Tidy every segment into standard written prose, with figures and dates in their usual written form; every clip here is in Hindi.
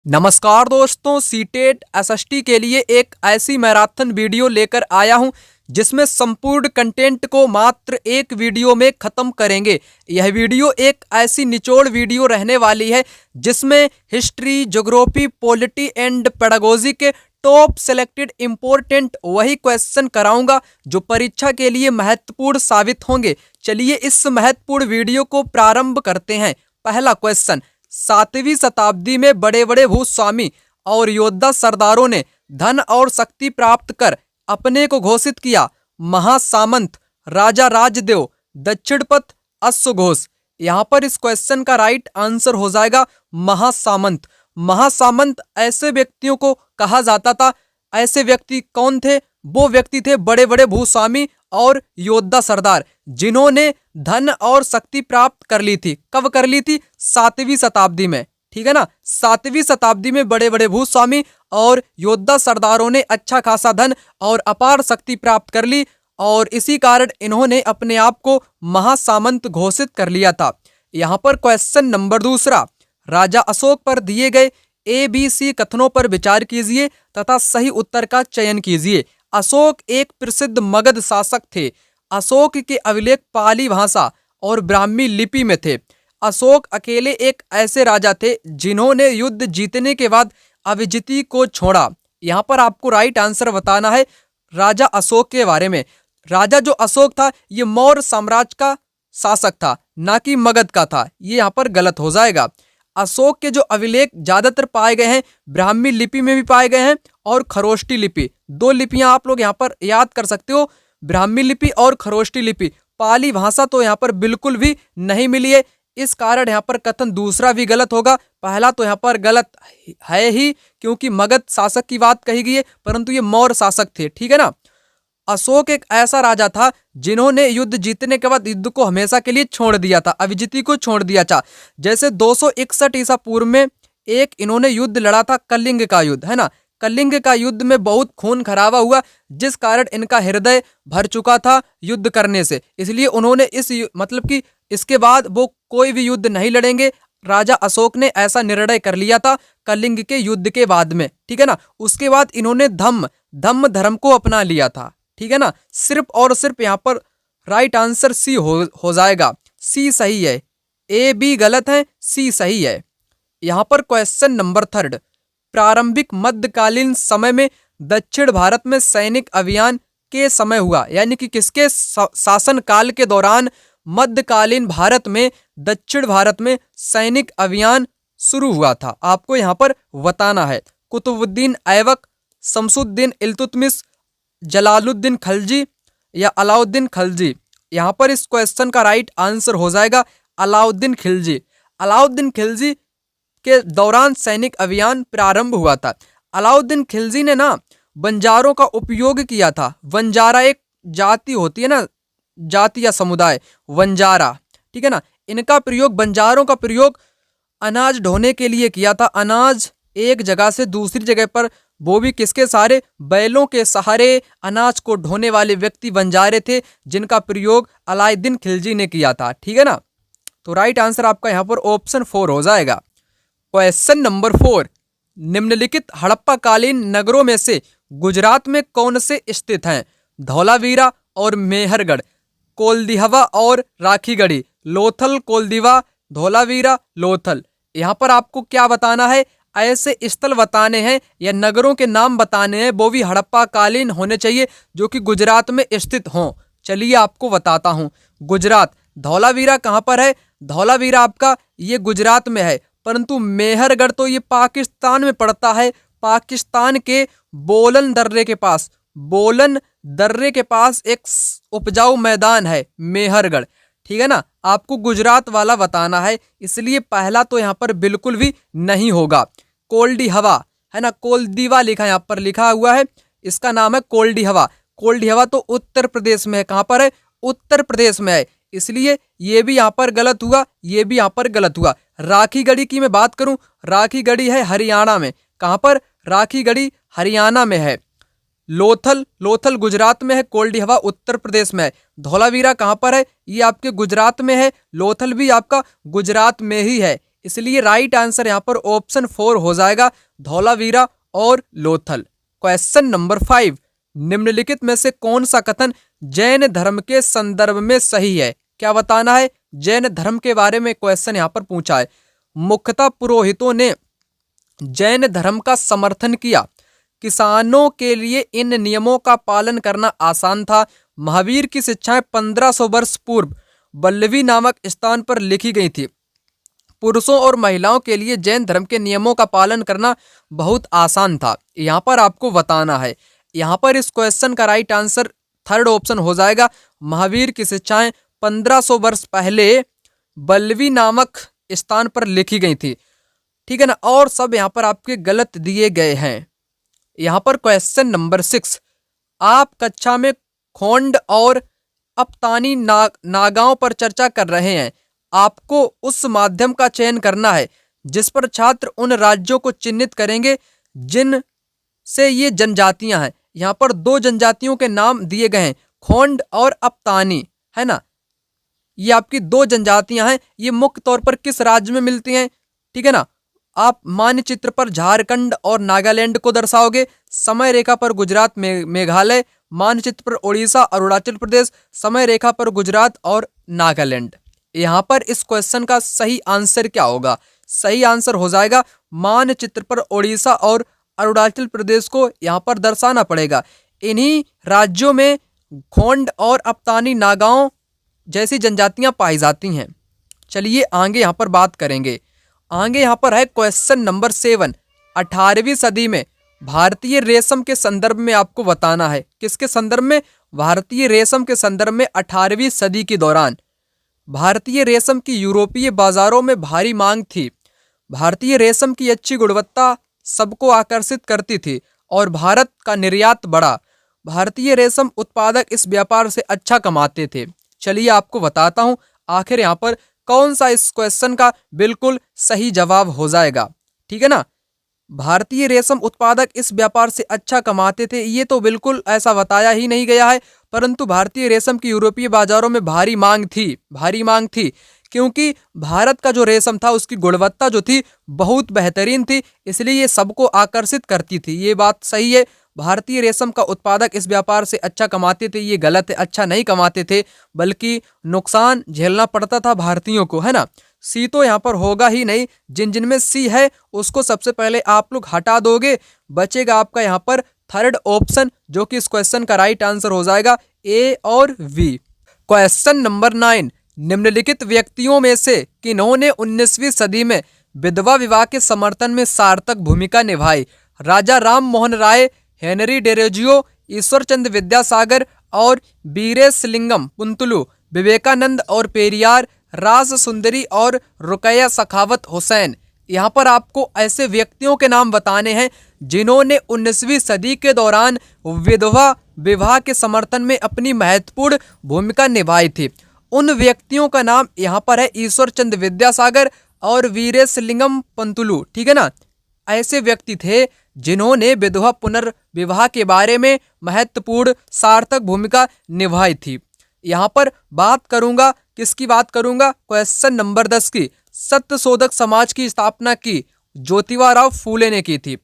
नमस्कार दोस्तों, सीटेट एसएसटी के लिए एक ऐसी मैराथन वीडियो लेकर आया हूं जिसमें संपूर्ण कंटेंट को मात्र एक वीडियो में खत्म करेंगे। यह वीडियो एक ऐसी निचोड़ वीडियो रहने वाली है जिसमें history, geography, polity and pedagogy के टॉप सेलेक्टेड इंपॉर्टेंट वही क्वेश्चन कराऊंगा जो परीक्षा के लिए महत्वपूर्ण साबित होंगे। चलिए इस महत्वपूर्ण वीडियो को प्रारंभ करते हैं। पहला क्वेश्चन, 7वीं शताब्दी में बड़े बड़े भूस्वामी और योद्धा सरदारों ने धन और शक्ति प्राप्त कर अपने को घोषित किया। महासामंत, राजा राजदेव, दक्षिणपथ, अश्वघोष। यहाँ पर इस क्वेश्चन का राइट आंसर हो जाएगा महासामंत। महासामंत ऐसे व्यक्तियों को कहा जाता था। ऐसे व्यक्ति कौन थे? वो व्यक्ति थे बड़े बड़े भूस्वामी और योद्धा सरदार जिन्होंने धन और शक्ति प्राप्त कर ली थी। कब कर ली थी? 7वीं शताब्दी में। ठीक है ना, 7वीं शताब्दी में बड़े बड़े भूस्वामी और योद्धा सरदारों ने अच्छा खासा धन और अपार शक्ति प्राप्त कर ली और इसी कारण इन्होंने अपने आप को महासामंत घोषित कर लिया था। यहाँ पर क्वेश्चन नंबर दूसरा, राजा अशोक पर दिए गए ABC कथनों पर विचार कीजिए तथा सही उत्तर का चयन कीजिए। अशोक एक प्रसिद्ध मगध शासक थे। अशोक के अभिलेख पाली भाषा और ब्राह्मी लिपि में थे। अशोक अकेले एक ऐसे राजा थे जिन्होंने युद्ध जीतने के बाद अभिजिति को छोड़ा। यहाँ पर आपको राइट आंसर बताना है राजा अशोक के बारे में। राजा जो अशोक था ये मौर्य साम्राज्य का शासक था, ना कि मगध का था। ये यहाँ पर गलत हो जाएगा। अशोक के जो अभिलेख ज्यादातर पाए गए हैं ब्राह्मी लिपि में भी पाए गए हैं और खरोष्टी लिपि। दो लिपियां आप लोग यहाँ पर याद कर सकते हो, ब्राह्मी लिपि और खरोष्टी लिपि। पाली भाषा तो यहाँ पर बिल्कुल भी नहीं मिली है। इस कारण यहाँ पर कथन दूसरा भी गलत होगा। पहला तो यहाँ पर गलत है ही क्योंकि मगध शासक की बात कही गई है, परंतु ये मौर्य शासक थे। ठीक है ना। अशोक एक ऐसा राजा था जिन्होंने युद्ध जीतने के बाद युद्ध को हमेशा के लिए छोड़ दिया था, अभिजिति को छोड़ दिया था। जैसे 261 ईसा पूर्व में एक इन्होंने युद्ध लड़ा था, कलिंग का युद्ध, है ना। कलिंग का युद्ध में बहुत खून खराबा हुआ जिस कारण इनका हृदय भर चुका था युद्ध करने से। इसलिए उन्होंने मतलब कि इसके बाद वो कोई भी युद्ध नहीं लड़ेंगे। राजा अशोक ने ऐसा निर्णय कर लिया था कलिंग के युद्ध के बाद में। ठीक है ना। उसके बाद इन्होंने धम्म धर्म को अपना लिया था। ठीक है ना। सिर्फ और सिर्फ यहाँ पर राइट आंसर सी हो जाएगा। सी सही है, ए बी गलत है, सी सही है। यहाँ पर क्वेश्चन नंबर थर्ड, प्रारंभिक मध्यकालीन समय में दक्षिण भारत में सैनिक अभियान के समय हुआ, यानी कि किसके शासन काल के दौरान मध्यकालीन भारत में दक्षिण भारत में सैनिक अभियान शुरू हुआ था। आपको यहाँ पर बताना है। कुतुबुद्दीन ऐबक, शमसुद्दीन इल्तुतमिश, जलालुद्दीन खलजी या अलाउद्दीन खलजी। यहाँ पर इस क्वेश्चन का राइट आंसर हो जाएगा अलाउद्दीन खिलजी। अलाउद्दीन खिलजी के दौरान सैनिक अभियान प्रारंभ हुआ था। अलाउद्दीन खिलजी ने ना बंजारों का उपयोग किया था। वंजारा एक जाति होती है ना, जाति या समुदाय, वंजारा। ठीक है ना। इनका प्रयोग, बंजारों का प्रयोग अनाज ढोने के लिए किया था। अनाज एक जगह से दूसरी जगह पर, वो भी किसके सहारे? बैलों के सहारे अनाज को ढोने वाले व्यक्ति बंजारे थे जिनका प्रयोग अलाउद्दीन खिलजी ने किया था। ठीक है ना। तो राइट आंसर आपका यहाँ पर ऑप्शन 4 हो जाएगा। क्वेश्चन नंबर 4, निम्नलिखित हड़प्पाकालीन नगरों में से गुजरात में कौन से स्थित हैं? धौलावीरा और मेहरगढ़, कोलदिहवा और राखीगढ़ी, लोथल, कोलदिवा, धौलावीरा, लोथल। यहाँ पर आपको क्या बताना है? ऐसे स्थल बताने हैं या नगरों के नाम बताने हैं, वो भी हड़प्पा कालीन होने चाहिए जो कि गुजरात में स्थित हों। चलिए आपको बताता हूँ। गुजरात, धौलावीरा कहाँ पर है? धौलावीरा आपका ये गुजरात में है, परंतु मेहरगढ़ तो ये पाकिस्तान में पड़ता है। पाकिस्तान के बोलन दर्रे के पास, बोलन दर्रे के पास एक उपजाऊ मैदान है मेहरगढ़। ठीक है ना। आपको गुजरात वाला बताना है, इसलिए पहला तो यहाँ पर बिल्कुल भी नहीं होगा। कोल्डिहवा है ना, कोलदीवा लिखा यहाँ पर लिखा हुआ है, इसका नाम है कोल्डिहवा। कोल्डिहवा तो उत्तर प्रदेश में है। कहाँ पर है? उत्तर प्रदेश में है, इसलिए ये भी यहाँ पर गलत हुआ, ये भी यहाँ पर गलत हुआ। राखीगढ़ी की मैं बात करूं, राखीगढ़ी है हरियाणा में। कहाँ पर? राखीगढ़ी हरियाणा में है। लोथल गुजरात में है, कोल्डिहवा उत्तर प्रदेश में है। धौलावीरा कहाँ पर है? ये आपके गुजरात में है। लोथल भी आपका गुजरात में ही है। इसलिए राइट आंसर यहाँ पर ऑप्शन 4 हो जाएगा, धौलावीरा और लोथल। क्वेश्चन नंबर 5, निम्नलिखित में से कौन सा कथन जैन धर्म के संदर्भ में सही है? क्या बताना है? जैन धर्म के बारे में क्वेश्चन यहाँ पर पूछा है। मुख्यतः पुरोहितों ने जैन धर्म का समर्थन किया। किसानों के लिए इन नियमों का पालन करना आसान था। महावीर की शिक्षाएं 1500 वर्ष पूर्व वल्लवी नामक स्थान पर लिखी गई थी। पुरुषों और महिलाओं के लिए जैन धर्म के नियमों का पालन करना बहुत आसान था। यहाँ पर आपको बताना है। यहाँ पर इस क्वेश्चन का राइट आंसर थर्ड ऑप्शन हो जाएगा, महावीर की शिक्षाएं 1500 वर्ष पहले वल्लवी नामक स्थान पर लिखी गई थी। ठीक है ना। और सब यहाँ पर आपके गलत दिए गए हैं। यहाँ पर क्वेश्चन नंबर 6, आप कक्षा में खोंड और अपतानी नागाओं पर चर्चा कर रहे हैं। आपको उस माध्यम का चयन करना है जिस पर छात्र उन राज्यों को चिन्हित करेंगे जिन से ये जनजातियां हैं। यहाँ पर 2 जनजातियों के नाम दिए गए हैं, खोंड और अपतानी, है ना। ये आपकी 2 जनजातियां हैं। ये मुख्य तौर पर किस राज्य में मिलती हैं? ठीक है ना। आप मानचित्र पर झारखंड और नागालैंड को दर्शाओगे, समय रेखा पर गुजरात में मेघालय, मानचित्र पर उड़ीसा और अरुणाचल प्रदेश, समय रेखा पर गुजरात और नागालैंड। यहाँ पर इस क्वेश्चन का सही आंसर क्या होगा? सही आंसर हो जाएगा मानचित्र पर उड़ीसा और अरुणाचल प्रदेश को यहाँ पर दर्शाना पड़ेगा। इन्हीं राज्यों में खोंड और अपतानी नागाओं जैसी जनजातियां पाई जाती हैं। चलिए आगे यहाँ पर बात करेंगे। आगे यहाँ पर है क्वेश्चन नंबर 7, 18वीं सदी में भारतीय रेशम के संदर्भ में आपको बताना है। किसके संदर्भ में? भारतीय रेशम के संदर्भ में 18वीं सदी के दौरान भारतीय रेशम की यूरोपीय बाजारों में भारी मांग थी। भारतीय रेशम की अच्छी गुणवत्ता सबको आकर्षित करती थी और भारत का निर्यात बढ़ा। भारतीय रेशम उत्पादक इस व्यापार से अच्छा कमाते थे। चलिए आपको बताता हूं आखिर यहाँ पर कौन सा इस क्वेश्चन का बिल्कुल सही जवाब हो जाएगा। ठीक है ना। भारतीय रेशम उत्पादक इस व्यापार से अच्छा कमाते थे, ये तो बिल्कुल ऐसा बताया ही नहीं गया है, परंतु भारतीय रेशम की यूरोपीय बाजारों में भारी मांग थी क्योंकि भारत का जो रेशम था उसकी गुणवत्ता जो थी बहुत बेहतरीन थी, इसलिए ये सबको आकर्षित करती थी। ये बात सही है। भारतीय रेशम का उत्पादक इस व्यापार से अच्छा कमाते थे, ये गलत है। अच्छा नहीं कमाते थे, बल्कि नुकसान झेलना पड़ता था भारतीयों को, है ना। सी तो यहाँ पर होगा ही नहीं। जिन में सी है उसको सबसे पहले आप लोग हटा दोगे, बचेगा आपका यहाँ पर थर्ड ऑप्शन, जो कि इस क्वेश्चन का राइट आंसर हो जाएगा ए और बी। क्वेश्चन नंबर 9, निम्नलिखित व्यक्तियों में से किन्होंने 19वीं सदी में विधवा विवाह के समर्थन में सार्थक भूमिका निभाई? राजा राम मोहन राय, हेनरी डेरोजियो, ईश्वरचंद विद्यासागर और वीरेशलिंगम पुंतलू, विवेकानंद और पेरियार, राज सुंदरी और रुकैया सखावत हुसैन। यहाँ पर आपको ऐसे व्यक्तियों के नाम बताने हैं जिन्होंने 19वीं सदी के दौरान विधवा विवाह के समर्थन में अपनी महत्वपूर्ण भूमिका निभाई थी। उन व्यक्तियों का नाम यहाँ पर है ईश्वरचंद विद्यासागर और वीरेशलिंगम पंतुलू। ठीक है ना। ऐसे व्यक्ति थे जिन्होंने विधवा पुनर्विवाह के बारे में महत्वपूर्ण सार्थक भूमिका निभाई थी। यहाँ पर बात करूंगा, किसकी बात करूंगा? क्वेश्चन नंबर 10 की। सत्यशोधक समाज की स्थापना की ज्योतिबा फूले ने की थी।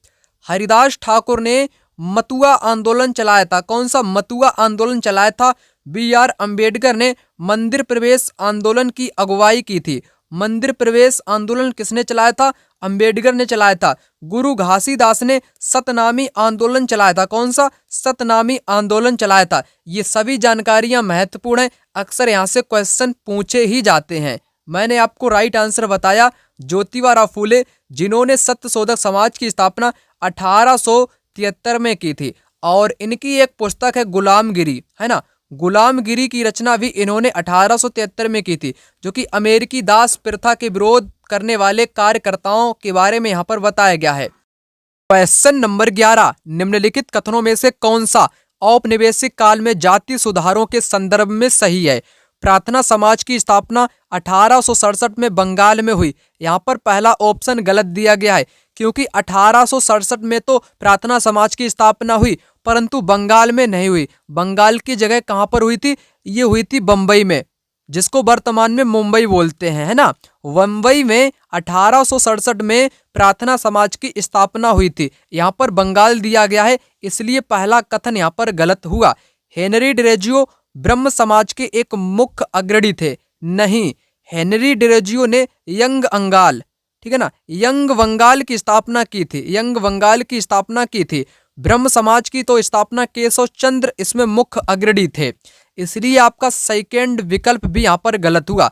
हरिदास ठाकुर ने मतुआ आंदोलन चलाया था। कौन सा मतुआ आंदोलन चलाया था? BR अम्बेडकर ने मंदिर प्रवेश आंदोलन की अगुवाई की थी। मंदिर प्रवेश आंदोलन किसने चलाया था? अम्बेडकर ने चलाया था। गुरु घासीदास ने सतनामी आंदोलन चलाया था। कौन सा? सतनामी आंदोलन चलाया था। ये सभी जानकारियां महत्वपूर्ण हैं, अक्सर यहाँ से क्वेश्चन पूछे ही जाते हैं। मैंने आपको राइट आंसर बताया ज्योतिबा फूले, जिन्होंने सत्यशोधक समाज की स्थापना 1873 में की थी। और इनकी एक पुस्तक है गुलामगिरी, है ना। गुलामगिरी की रचना भी इन्होंने 1873 में की थी, जो कि अमेरिकी दास प्रथा के विरोध करने वाले कार्यकर्ताओं के बारे में यहाँ पर बताया गया है। क्वेश्चन नंबर 11, निम्नलिखित कथनों में से कौन सा औपनिवेशिक काल में जाति सुधारों के संदर्भ में सही है? प्रार्थना समाज की स्थापना 1867 में बंगाल में हुई। यहाँ पर पहला ऑप्शन गलत दिया गया है, क्योंकि 1867 में तो प्रार्थना समाज की स्थापना हुई, परंतु बंगाल में नहीं हुई। बंगाल की जगह कहाँ पर हुई थी? ये हुई थी बम्बई में। जिसको वर्तमान में मुंबई बोलते हैं, है ना। मुंबई में 1867 में प्रार्थना समाज की स्थापना हुई थी। यहाँ पर बंगाल दिया गया है, इसलिए पहला कथन यहाँ पर गलत हुआ। हेनरी डिरेजियो ब्रह्म समाज के एक मुख्य अग्रणी थे, नहीं। हेनरी डिरेजियो ने यंग अंगाल, ठीक है ना, यंग बंगाल की स्थापना की थी, यंग बंगाल की स्थापना की थी। ब्रह्म समाज की तो स्थापना केशव चंद्र इसमें मुख्य अग्रणी थे, इसलिए आपका सेकंड विकल्प भी यहाँ पर गलत हुआ।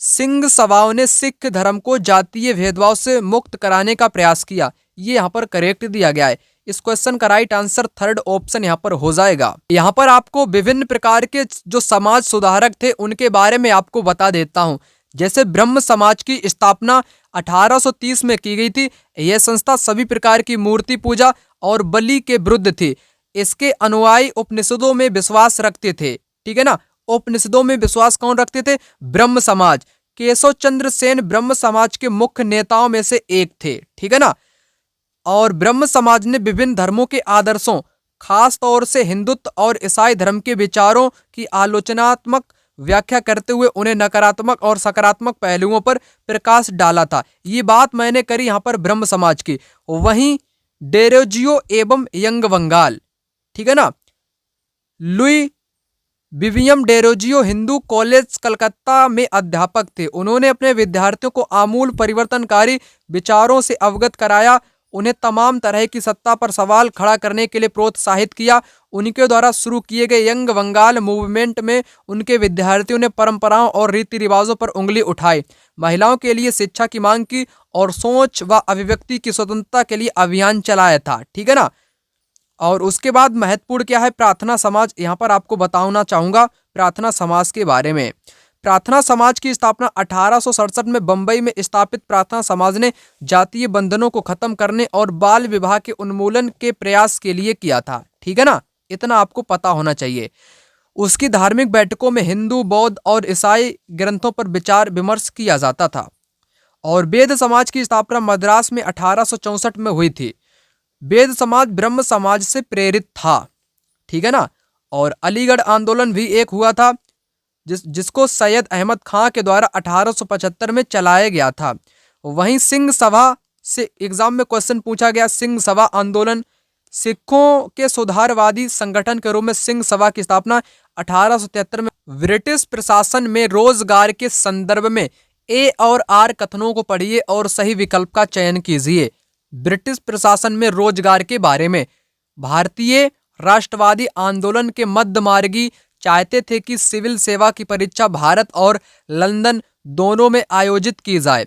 सिंह सभाओं ने सिख धर्म को जातीय भेदभाव से मुक्त कराने का प्रयास किया, ये यहाँ पर करेक्ट दिया गया है। इस क्वेश्चन का राइट आंसर थर्ड ऑप्शन यहाँ पर हो जाएगा। यहाँ पर आपको विभिन्न प्रकार के जो समाज सुधारक थे उनके बारे में आपको बता देता हूँ। जैसे ब्रह्म समाज की स्थापना 1830 में की गई थी। यह संस्था सभी प्रकार की मूर्ति पूजा और बलि के विरुद्ध थी। इसके अनुयायी उपनिषदों में विश्वास रखते थे, ठीक है ना। उपनिषदों में विश्वास कौन रखते थे? ब्रह्म समाज। केशव चंद्र सेन ब्रह्म समाज के मुख्य नेताओं में से एक थे, ठीक है ना। और ब्रह्म समाज ने विभिन्न धर्मों के आदर्शों, खास तौर से हिंदुत्व और ईसाई धर्म के विचारों की आलोचनात्मक व्याख्या करते हुए उन्हें नकारात्मक और सकारात्मक पहलुओं पर प्रकाश डाला था। ये बात मैंने करी यहाँ पर ब्रह्म समाज की। वहीं डेरोजियो एवं यंग बंगाल, ठीक है ना, Louis विवियम Derozio Hindu college Calcutta में अध्यापक थे। उन्होंने अपने विद्यार्थियों को आमूल परिवर्तनकारी विचारों से अवगत कराया, उन्हें तमाम तरह की सत्ता पर सवाल खड़ा करने के लिए प्रोत्साहित किया। उनके द्वारा शुरू किए गए यंग बंगाल मूवमेंट में उनके विद्यार्थियों ने परंपराओं और रीति रिवाजों पर उंगली उठाई, महिलाओं के लिए शिक्षा की मांग की और सोच व अभिव्यक्ति की स्वतंत्रता के लिए अभियान चलाया था, ठीक है ना। और उसके बाद महत्वपूर्ण क्या है? प्रार्थना समाज। यहाँ पर आपको बताना चाहूंगा प्रार्थना समाज के बारे में। प्रार्थना समाज की स्थापना 1867 में बंबई में स्थापित प्रार्थना समाज ने जातीय बंधनों को खत्म करने और बाल विवाह के उन्मूलन के प्रयास के लिए किया था, ठीक है ना। इतना आपको पता होना चाहिए। उसकी धार्मिक बैठकों में हिंदू, बौद्ध और ईसाई ग्रंथों पर विचार विमर्श किया जाता था। और वेद समाज की स्थापना मद्रास में 1864 में हुई थी। वेद समाज ब्रह्म समाज से प्रेरित था, ठीक है ना। और अलीगढ़ आंदोलन भी एक हुआ था जिसको सैयद अहमद खां के द्वारा 1875 में चलाया गया था। वहीं सिंह सभा से एग्जाम में क्वेश्चन पूछा गया। सिंह सभा आंदोलन सिखों के सुधारवादी संगठन के रूप में सिंह सभा की स्थापना 1873 में। ब्रिटिश प्रशासन में रोजगार के संदर्भ में ए और आर कथनों को पढ़िए और सही विकल्प का चयन कीजिए। ब्रिटिश प्रशासन में रोजगार के बारे में, भारतीय राष्ट्रवादी आंदोलन के मध्यमार्गी चाहते थे कि सिविल सेवा की परीक्षा भारत और लंदन दोनों में आयोजित की जाए।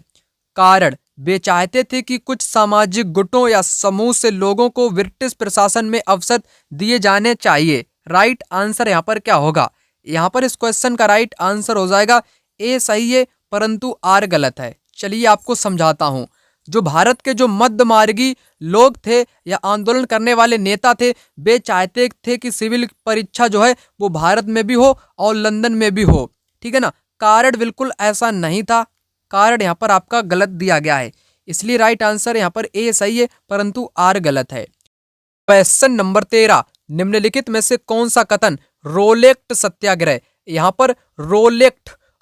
कारण, वे चाहते थे कि कुछ सामाजिक गुटों या समूह से लोगों को ब्रिटिश प्रशासन में अवसर दिए जाने चाहिए। राइट आंसर यहाँ पर क्या होगा? यहाँ पर इस क्वेश्चन का राइट आंसर हो जाएगा ए सही है, परंतु आर गलत है। चलिए आपको समझाता हूँ। जो भारत के जो मध्यमार्गी लोग थे या आंदोलन करने वाले नेता थे, वे चाहते थे कि सिविल परीक्षा जो है वो भारत में भी हो और लंदन में भी हो, ठीक है ना। कारण बिल्कुल ऐसा नहीं था। कारण यहाँ पर आपका गलत दिया गया है, इसलिए राइट आंसर यहाँ पर ए सही है, परंतु आर गलत है। क्वेश्चन नंबर 13, निम्नलिखित में से कौन सा कथन रोलेक्ट सत्याग्रह, यहाँ पर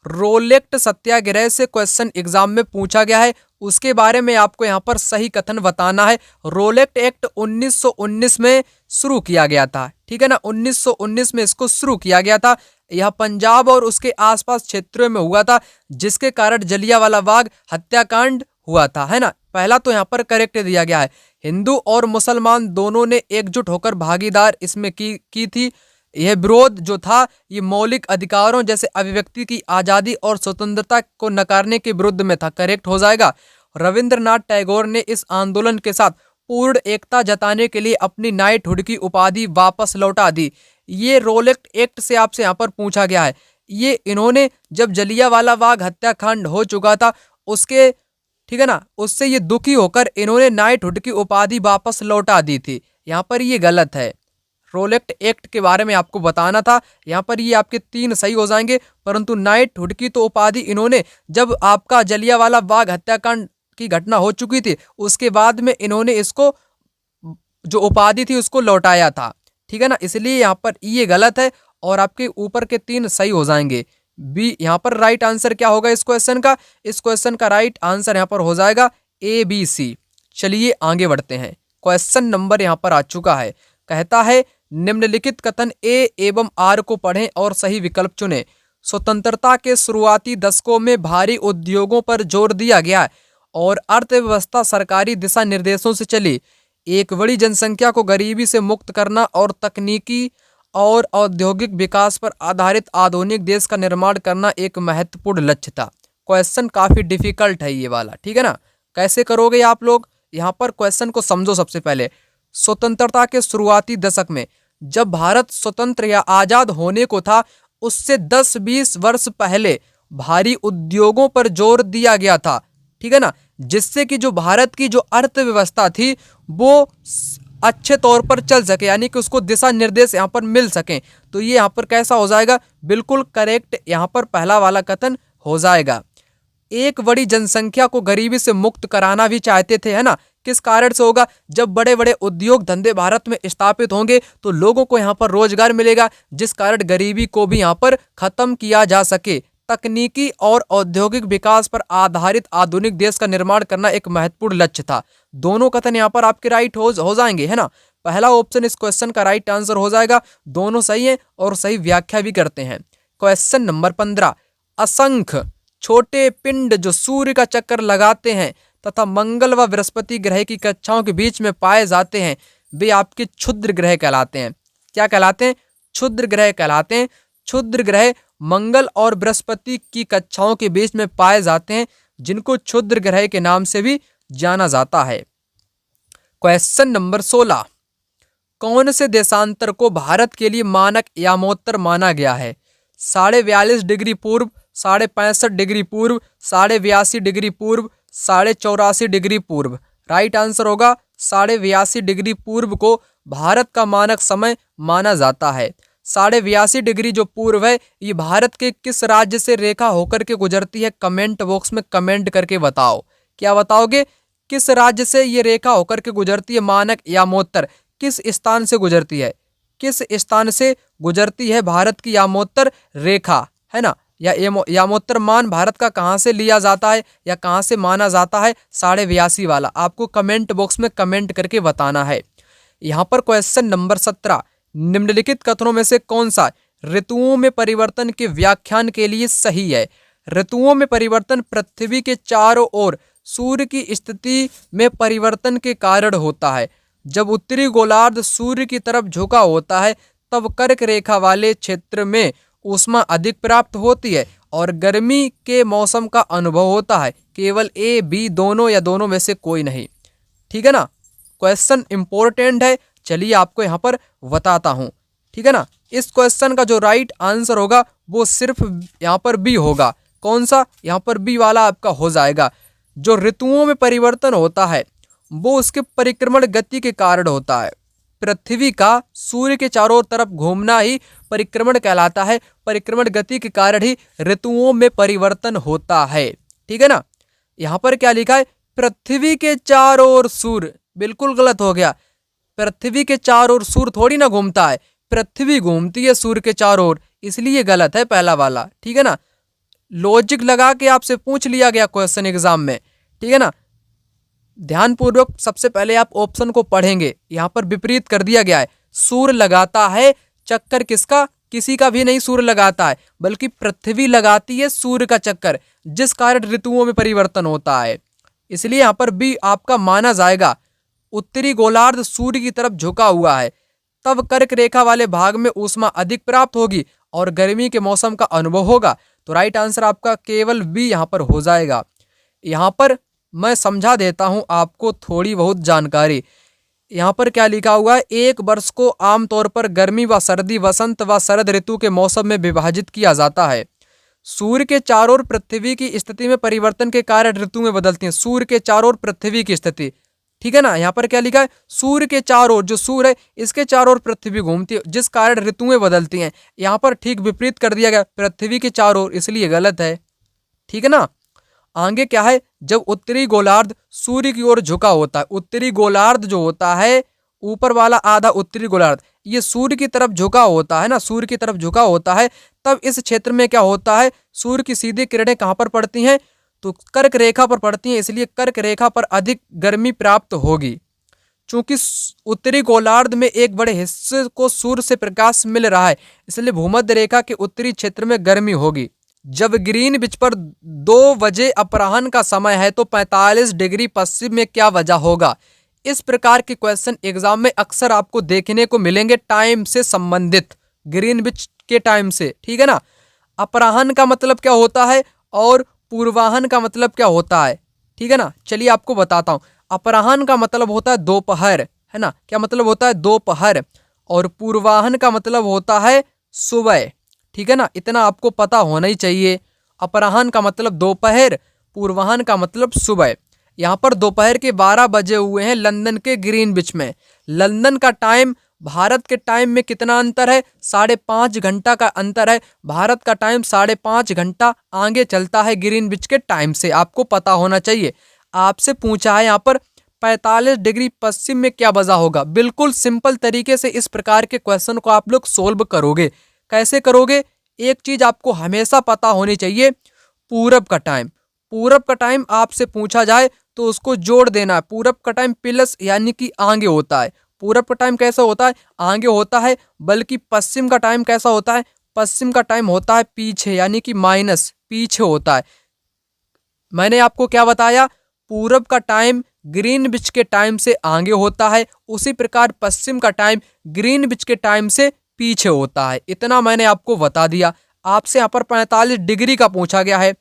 रोलेक्ट सत्याग्रह से क्वेश्चन एग्जाम में पूछा गया है, उसके बारे में आपको यहाँ पर सही कथन बताना है। रोलेक्ट एक्ट 1919 में शुरू किया गया था, ठीक है ना। 1919 में इसको शुरू किया गया था। यह पंजाब और उसके आसपास क्षेत्रों में हुआ था, जिसके कारण जलियांवाला बाग हत्याकांड हुआ था, है ना। पहला तो यहाँ पर करेक्ट दिया गया है। हिंदू और मुसलमान दोनों ने एकजुट होकर भागीदार इसमें की थी। यह विरोध जो था ये मौलिक अधिकारों जैसे अभिव्यक्ति की आज़ादी और स्वतंत्रता को नकारने के विरुद्ध में था। करेक्ट हो जाएगा। रविंद्रनाथ टैगोर ने इस आंदोलन के साथ पूर्ण एकता जताने के लिए अपनी नाइटहुड की उपाधि वापस लौटा दी। ये रोलेक्ट एक्ट से आपसे यहाँ पर पूछा गया है। ये इन्होंने जब जलियांवाला बाग हत्याकांड हो चुका था उसके, ठीक है ना, उससे ये दुखी होकर इन्होंने नाइटहुड की उपाधि वापस लौटा दी थी। यहाँ पर ये गलत है। रोलेक्ट एक्ट के बारे में आपको बताना था। यहाँ पर ये आपके 3 सही हो जाएंगे, परंतु नाइटहुड की तो उपाधि इन्होंने जब आपका जलियांवाला बाग हत्याकांड की घटना हो चुकी थी उसके बाद में इन्होंने इसको जो उपाधि थी उसको लौटाया था, ठीक है ना। इसलिए यहाँ पर ये गलत है और आपके ऊपर के 3 सही हो जाएंगे। बी यहाँ पर राइट आंसर क्या होगा इस क्वेश्चन का? इस क्वेश्चन का राइट आंसर यहाँ पर हो जाएगा ए बी सी। चलिए आगे बढ़ते हैं। क्वेश्चन नंबर यहाँ पर आ चुका है। कहता है निम्नलिखित कथन ए एवं आर को पढ़ें और सही विकल्प चुनें। स्वतंत्रता के शुरुआती दशकों में भारी उद्योगों पर जोर दिया गया और अर्थव्यवस्था सरकारी दिशा निर्देशों से चली। एक बड़ी जनसंख्या को गरीबी से मुक्त करना और तकनीकी और औद्योगिक विकास पर आधारित आधुनिक देश का निर्माण करना एक महत्वपूर्ण लक्ष्य था। क्वेश्चन काफी डिफिकल्ट है ये वाला, ठीक है ना? कैसे करोगे आप लोग? यहाँ पर क्वेश्चन को समझो। सबसे पहले स्वतंत्रता के शुरुआती दशक में, जब भारत स्वतंत्र या आजाद होने को था, उससे 10-20 वर्ष पहले भारी उद्योगों पर जोर दिया गया था, ठीक है ना, जिससे कि जो भारत की जो अर्थव्यवस्था थी वो अच्छे तौर पर चल सके, यानी कि उसको दिशा निर्देश यहाँ पर मिल सके। तो ये यहाँ पर कैसा हो जाएगा? बिल्कुल करेक्ट यहाँ पर पहला वाला कथन हो जाएगा। एक बड़ी जनसंख्या को गरीबी से मुक्त कराना भी चाहते थे, है ना? किस कारण से होगा? जब बड़े बड़े उद्योग धंधे भारत में स्थापित होंगे तो लोगों को यहाँ पर रोजगार मिलेगा, जिस कारण गरीबी को भी यहाँ पर खत्म किया जा सके। तकनीकी और औद्योगिक विकास पर आधारित आधुनिक देश का निर्माण करना एक महत्वपूर्ण लक्ष्य था। दोनों कथन यहाँ पर आपके राइट हो जाएंगे, है ना? पहला ऑप्शन इस क्वेश्चन का राइट आंसर हो जाएगा। दोनों सही है और सही व्याख्या भी करते हैं। क्वेश्चन नंबर 15, असंख्य छोटे पिंड जो सूर्य का चक्कर लगाते हैं तथा मंगल व बृहस्पति ग्रह की कक्षाओं के बीच में पाए जाते हैं, वे आपके क्षुद्र ग्रह कहलाते हैं। क्या कहलाते हैं? क्षुद्र ग्रह कहलाते हैं। क्षुद्र ग्रह मंगल और बृहस्पति की कक्षाओं के बीच में पाए जाते हैं, जिनको क्षुद्र ग्रह के नाम से भी जाना जाता है। क्वेश्चन नंबर 16, कौन से देशांतर को भारत के लिए मानक यामोत्तर माना गया है? 42.5 डिग्री पूर्व, 65.5 डिग्री पूर्व, 82.5 डिग्री पूर्व, 84.5 डिग्री पूर्व। राइट आंसर होगा 82.5 डिग्री पूर्व को भारत का मानक समय माना जाता है। 82.5 डिग्री जो पूर्व है, ये भारत के किस राज्य से रेखा होकर के गुजरती है? कमेंट बॉक्स में कमेंट करके बताओ। क्या बताओगे? किस राज्य से ये रेखा होकर के गुजरती है? मानक यामोत्तर किस स्थान से गुजरती है? किस स्थान से गुजरती है भारत की यामोत्तर रेखा, है ना? या यामोत्तर मान भारत का कहाँ से लिया जाता है या कहाँ से माना जाता है? 82.5 वाला आपको कमेंट बॉक्स में कमेंट करके बताना है। यहाँ पर क्वेश्चन नंबर 17, निम्नलिखित कथनों में से कौन सा ऋतुओं में परिवर्तन के व्याख्यान के लिए सही है? ऋतुओं में परिवर्तन पृथ्वी के चारों ओर सूर्य की स्थिति में परिवर्तन के कारण होता है। जब उत्तरी गोलार्ध सूर्य की तरफ झुका होता है, तब कर्क रेखा वाले क्षेत्र में ऊष्मा अधिक प्राप्त होती है और गर्मी के मौसम का अनुभव होता है। केवल ए बी दोनों या दोनों में से कोई नहीं, ठीक है ना? क्वेश्चन इंपॉर्टेंट है। चलिए आपको यहाँ पर बताता हूँ, ठीक है ना? इस क्वेश्चन का जो राइट आंसर होगा वो सिर्फ यहाँ पर बी होगा। कौन सा? यहाँ पर बी वाला आपका हो जाएगा। जो ऋतुओं में परिवर्तन होता है वो उसके परिक्रमण गति के कारण होता है। पृथ्वी का सूर्य के चारों तरफ घूमना ही परिक्रमण कहलाता है। परिक्रमण गति के कारण ही ऋतुओं में परिवर्तन होता है, ठीक है ना? यहाँ पर क्या लिखा है? पृथ्वी के चारों ओर सूर्य। बिल्कुल गलत हो गया। पृथ्वी के चारों ओर सूर्य थोड़ी ना घूमता है, पृथ्वी घूमती है सूर्य के चारों ओर, इसलिए गलत है पहला वाला, ठीक है ना? लॉजिक लगा के आपसे पूछ लिया गया क्वेश्चन एग्जाम में, ठीक है ना? ध्यानपूर्वक सबसे पहले आप ऑप्शन को पढ़ेंगे। यहाँ पर विपरीत कर दिया गया है। सूर्य लगाता है चक्कर, किसका? किसी का भी नहीं सूर्य लगाता है, बल्कि पृथ्वी लगाती है सूर्य का चक्कर, जिस कारण ऋतुओं में परिवर्तन होता है। इसलिए यहाँ पर भी आपका माना जाएगा। उत्तरी गोलार्ध सूर्य की तरफ झुका हुआ है, तब कर्क रेखा वाले भाग में ऊष्मा अधिक प्राप्त होगी और गर्मी के मौसम का अनुभव होगा। तो राइट आंसर आपका केवल बी यहाँ पर हो जाएगा। यहाँ पर मैं समझा देता हूँ आपको थोड़ी बहुत जानकारी। यहाँ पर क्या लिखा हुआ है? एक वर्ष को आमतौर पर गर्मी व सर्दी, वसंत व शरद ऋतु के मौसम में विभाजित किया जाता है। सूर्य के चारों ओर पृथ्वी की स्थिति में परिवर्तन के कारण ऋतुएं बदलती हैं। सूर्य के चारों ओर पृथ्वी की स्थिति, ठीक है ना? यहाँ पर क्या लिखा है? सूर्य के चारों ओर, जो सूर्य है इसके चारों ओर पृथ्वी घूमती है, जिस कारण ऋतुएं बदलती हैं। यहाँ पर ठीक विपरीत कर दिया गया, पृथ्वी के चारों ओर, इसलिए गलत है, ठीक है ना? आगे क्या है? जब उत्तरी गोलार्ध सूर्य की ओर झुका होता है, उत्तरी गोलार्ध जो होता है ऊपर वाला आधा उत्तरी गोलार्ध ये सूर्य की तरफ झुका होता है ना, सूर्य की तरफ झुका होता है, तब इस क्षेत्र में क्या होता है, सूर्य की सीधी किरणें कहाँ पर पड़ती हैं, तो कर्क रेखा पर पड़ती हैं, इसलिए कर्क रेखा पर अधिक गर्मी प्राप्त होगी। चूंकि उत्तरी गोलार्ध में एक बड़े हिस्से को सूर्य से प्रकाश मिल रहा है, इसलिए भूमध्य रेखा के उत्तरी क्षेत्र में गर्मी होगी। जब ग्रीनविच पर 2 बजे अपराह्न का समय है तो 45 डिग्री पश्चिम में क्या वजह होगा। इस प्रकार के क्वेश्चन एग्जाम में अक्सर आपको देखने को मिलेंगे, टाइम से संबंधित, ग्रीनविच के टाइम से, ठीक है ना। अपराह्न का मतलब क्या होता है और पूर्वाह्न का मतलब क्या होता है, ठीक है ना। चलिए आपको बताता हूँ। अपराह्न का मतलब होता है दोपहर, है ना, क्या मतलब होता है, दोपहर, और पूर्वाह्न का मतलब होता है सुबह, ठीक है ना। इतना आपको पता होना ही चाहिए। अपराह्न का मतलब दोपहर, पूर्वाह्न का मतलब सुबह। यहाँ पर दोपहर के 12 बजे हुए हैं लंदन के ग्रीनविच में। लंदन का टाइम भारत के टाइम में कितना अंतर है, 5.5 घंटा का अंतर है। भारत का टाइम 5.5 घंटा आगे चलता है ग्रीनविच के टाइम से, आपको पता होना चाहिए। आपसे पूछा है यहाँ पर 45 डिग्री पश्चिम में क्या वजह होगा। बिल्कुल सिंपल तरीके से इस प्रकार के क्वेश्चन को आप लोग सोल्व करोगे। कैसे करोगे, एक चीज आपको हमेशा पता होनी चाहिए, पूरब का टाइम। पूरब का टाइम आपसे पूछा जाए तो उसको जोड़ देना है। पूरब का टाइम प्लस यानी कि आगे होता है। पूरब का टाइम कैसा होता है, आगे होता है। बल्कि पश्चिम का टाइम कैसा होता है, पश्चिम का टाइम होता है पीछे, यानी कि माइनस, पीछे होता है। मैंने आपको क्या बताया, पूरब का टाइम ग्रीनविच के टाइम से आगे होता है, उसी प्रकार पश्चिम का टाइम ग्रीनविच के टाइम से पीछे होता है। इतना मैंने आपको बता दिया। आपसे यहाँ पर 45 डिग्री का पूछा गया है।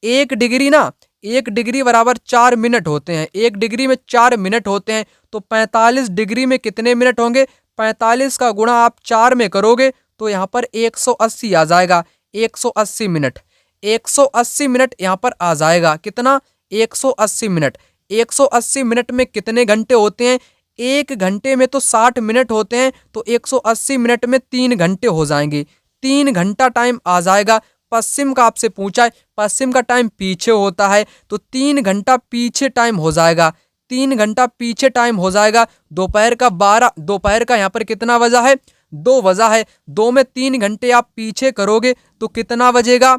1 डिग्री ना, 1 डिग्री बराबर 4 मिनट होते हैं। 1 डिग्री में 4 मिनट होते हैं, तो 45 डिग्री में कितने मिनट होंगे, 45 का गुणा आप 4 में करोगे तो यहाँ पर 180 आ जाएगा। 180 मिनट, 180 मिनट यहाँ पर आ जाएगा। कितना, 180 मिनट। 180 मिनट में कितने घंटे होते हैं, 1 घंटे में तो 60 मिनट होते हैं, तो 180 मिनट में 3 घंटे हो जाएंगे। 3 घंटा टाइम आ जाएगा। पश्चिम का आपसे पूछा है, पश्चिम का टाइम पीछे होता है, तो 3 घंटा पीछे टाइम हो जाएगा। 3 घंटा पीछे टाइम हो जाएगा। दोपहर का 12, दोपहर का यहाँ पर कितना बजा है, 2 बजा है। 2 में 3 घंटे आप पीछे करोगे तो कितना बजेगा,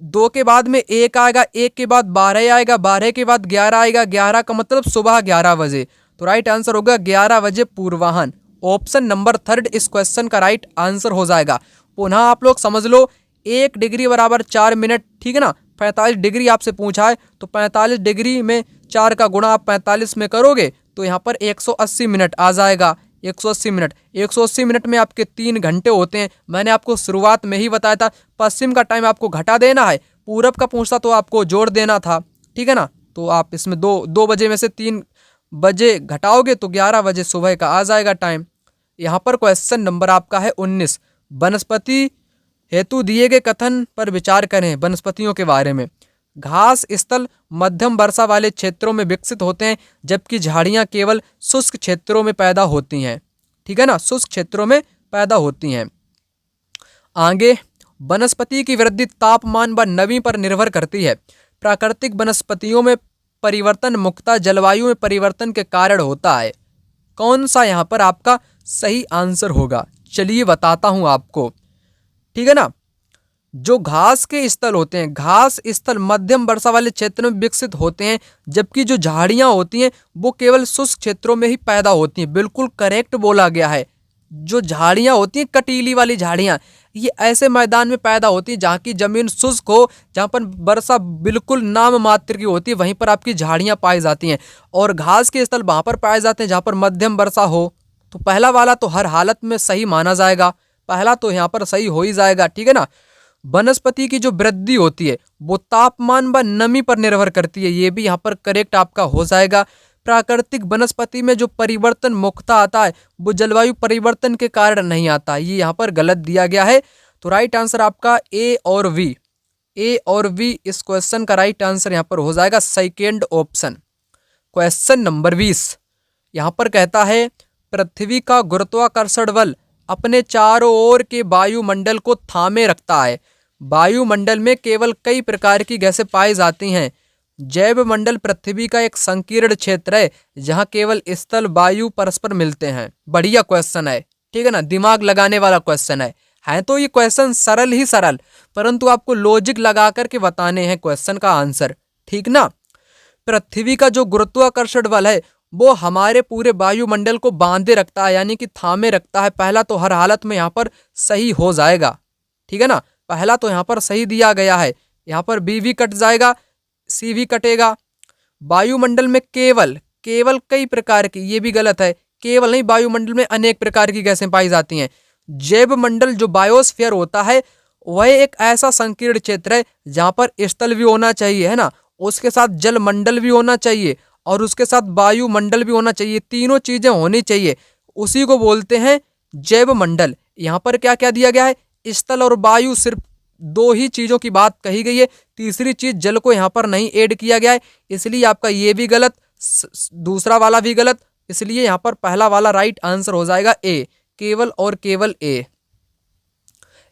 2 के बाद में 1 आएगा, 1 के बाद 12 आएगा, 12 के बाद 11 आएगा, 11 का मतलब सुबह 11 बजे। तो राइट आंसर होगा 11 बजे पूर्वाह्न। ऑप्शन नंबर 3 इस क्वेश्चन का राइट आंसर हो जाएगा। पुनः आप लोग समझ लो, 1 डिग्री बराबर 4 मिनट, ठीक है ना। 45 डिग्री आपसे पूछा है, तो 45 डिग्री में 4 का गुणा आप 45 में करोगे तो यहाँ पर 180 मिनट आ जाएगा। 180 मिनट, 180 मिनट में आपके 3 घंटे होते हैं। मैंने आपको शुरुआत में ही बताया था, पश्चिम का टाइम आपको घटा देना है, पूरब का पूछता तो आपको जोड़ देना था, ठीक है ना। तो आप इसमें 2 बजे में से 3 बजे घटाओगे तो 11 बजे सुबह का आ जाएगा टाइम। यहाँ पर क्वेश्चन नंबर आपका है 19। वनस्पति हेतु दिए गए कथन पर विचार करें। वनस्पतियों के बारे में, घास स्थल मध्यम वर्षा वाले क्षेत्रों में विकसित होते हैं, जबकि झाड़ियां केवल शुष्क क्षेत्रों में पैदा होती हैं, ठीक है ना, शुष्क क्षेत्रों में पैदा होती हैं। आगे, वनस्पति की वृद्धि तापमान व नमी पर निर्भर करती है। प्राकृतिक वनस्पतियों में परिवर्तन मुख्यतः जलवायु में परिवर्तन के कारण होता है। कौन सा यहाँ पर आपका सही आंसर होगा, चलिए बताता हूँ आपको, ठीक है ना। जो घास के स्थल होते हैं, घास स्थल मध्यम वर्षा वाले क्षेत्र में विकसित होते हैं, जबकि जो झाड़ियां होती हैं वो केवल शुष्क क्षेत्रों में ही पैदा होती हैं। बिल्कुल करेक्ट बोला गया है। जो झाड़ियां होती हैं, कटीली वाली झाड़ियां, ये ऐसे मैदान में पैदा होती हैं जहाँ की जमीन शुष्क हो, जहाँ पर वर्षा बिल्कुल नाम मात्र की होती है, वहीं पर आपकी झाड़ियां पाई जाती हैं। और घास के स्थल वहाँ पर पाए जाते हैं जहाँ पर मध्यम वर्षा हो। तो पहला वाला तो हर हालत में सही माना जाएगा, पहला तो यहाँ पर सही हो ही जाएगा, ठीक है ना। वनस्पति की जो वृद्धि होती है वो तापमान व नमी पर निर्भर करती है, ये भी यहाँ पर करेक्ट आपका हो जाएगा। प्राकृतिक वनस्पति में जो परिवर्तन मुख्यतः आता है वो जलवायु परिवर्तन के कारण नहीं आता, ये यहाँ पर गलत दिया गया है। तो राइट आंसर आपका ए और वी, ए और वी इस क्वेश्चन का राइट आंसर यहाँ पर हो जाएगा सेकेंड ऑप्शन। क्वेश्चन नंबर 20 यहाँ पर कहता है, पृथ्वी का गुरुत्वाकर्षण बल अपने चारों ओर के वायुमंडल को थामे रखता है। वायुमंडल में केवल कई प्रकार की गैसें पाई जाती हैं जैव मंडल पृथ्वी का एक संकीर्ण क्षेत्र है जहां केवल स्थल वायु परस्पर मिलते हैं। बढ़िया क्वेश्चन है, ठीक है ना, दिमाग लगाने वाला क्वेश्चन है तो ये क्वेश्चन सरल ही सरल, परंतु आपको लॉजिक लगा करके बताने हैं क्वेश्चन का आंसर, ठीक ना। पृथ्वी का जो गुरुत्वाकर्षण बल है वो हमारे पूरे वायुमंडल को बांधे रखता है, यानी कि थामे रखता है। पहला तो हर हालत में यहाँ पर सही हो जाएगा, ठीक है ना, पहला तो यहाँ पर सही दिया गया है। यहाँ पर बी भी कट जाएगा, सी भी कटेगा। वायुमंडल में केवल केवल कई प्रकार की, ये भी गलत है, केवल नहीं, वायुमंडल में अनेक प्रकार की गैसें पाई जाती हैं। जैव मंडल जो बायोस्फीयर होता है वह एक ऐसा संकीर्ण क्षेत्र है जहाँ पर स्थल भी होना चाहिए, है ना, उसके साथ जल मंडल भी होना चाहिए और उसके साथ वायुमंडल भी होना चाहिए, तीनों चीजें होनी चाहिए, उसी को बोलते हैं जैव मंडल। यहाँ पर क्या क्या दिया गया है, स्थल और वायु, सिर्फ दो ही चीजों की बात कही गई है, तीसरी चीज जल को यहाँ पर नहीं ऐड किया गया है, इसलिए आपका ये भी गलत, दूसरा वाला भी गलत, इसलिए यहाँ पर पहला वाला राइट आंसर हो जाएगा ए, केवल और केवल ए।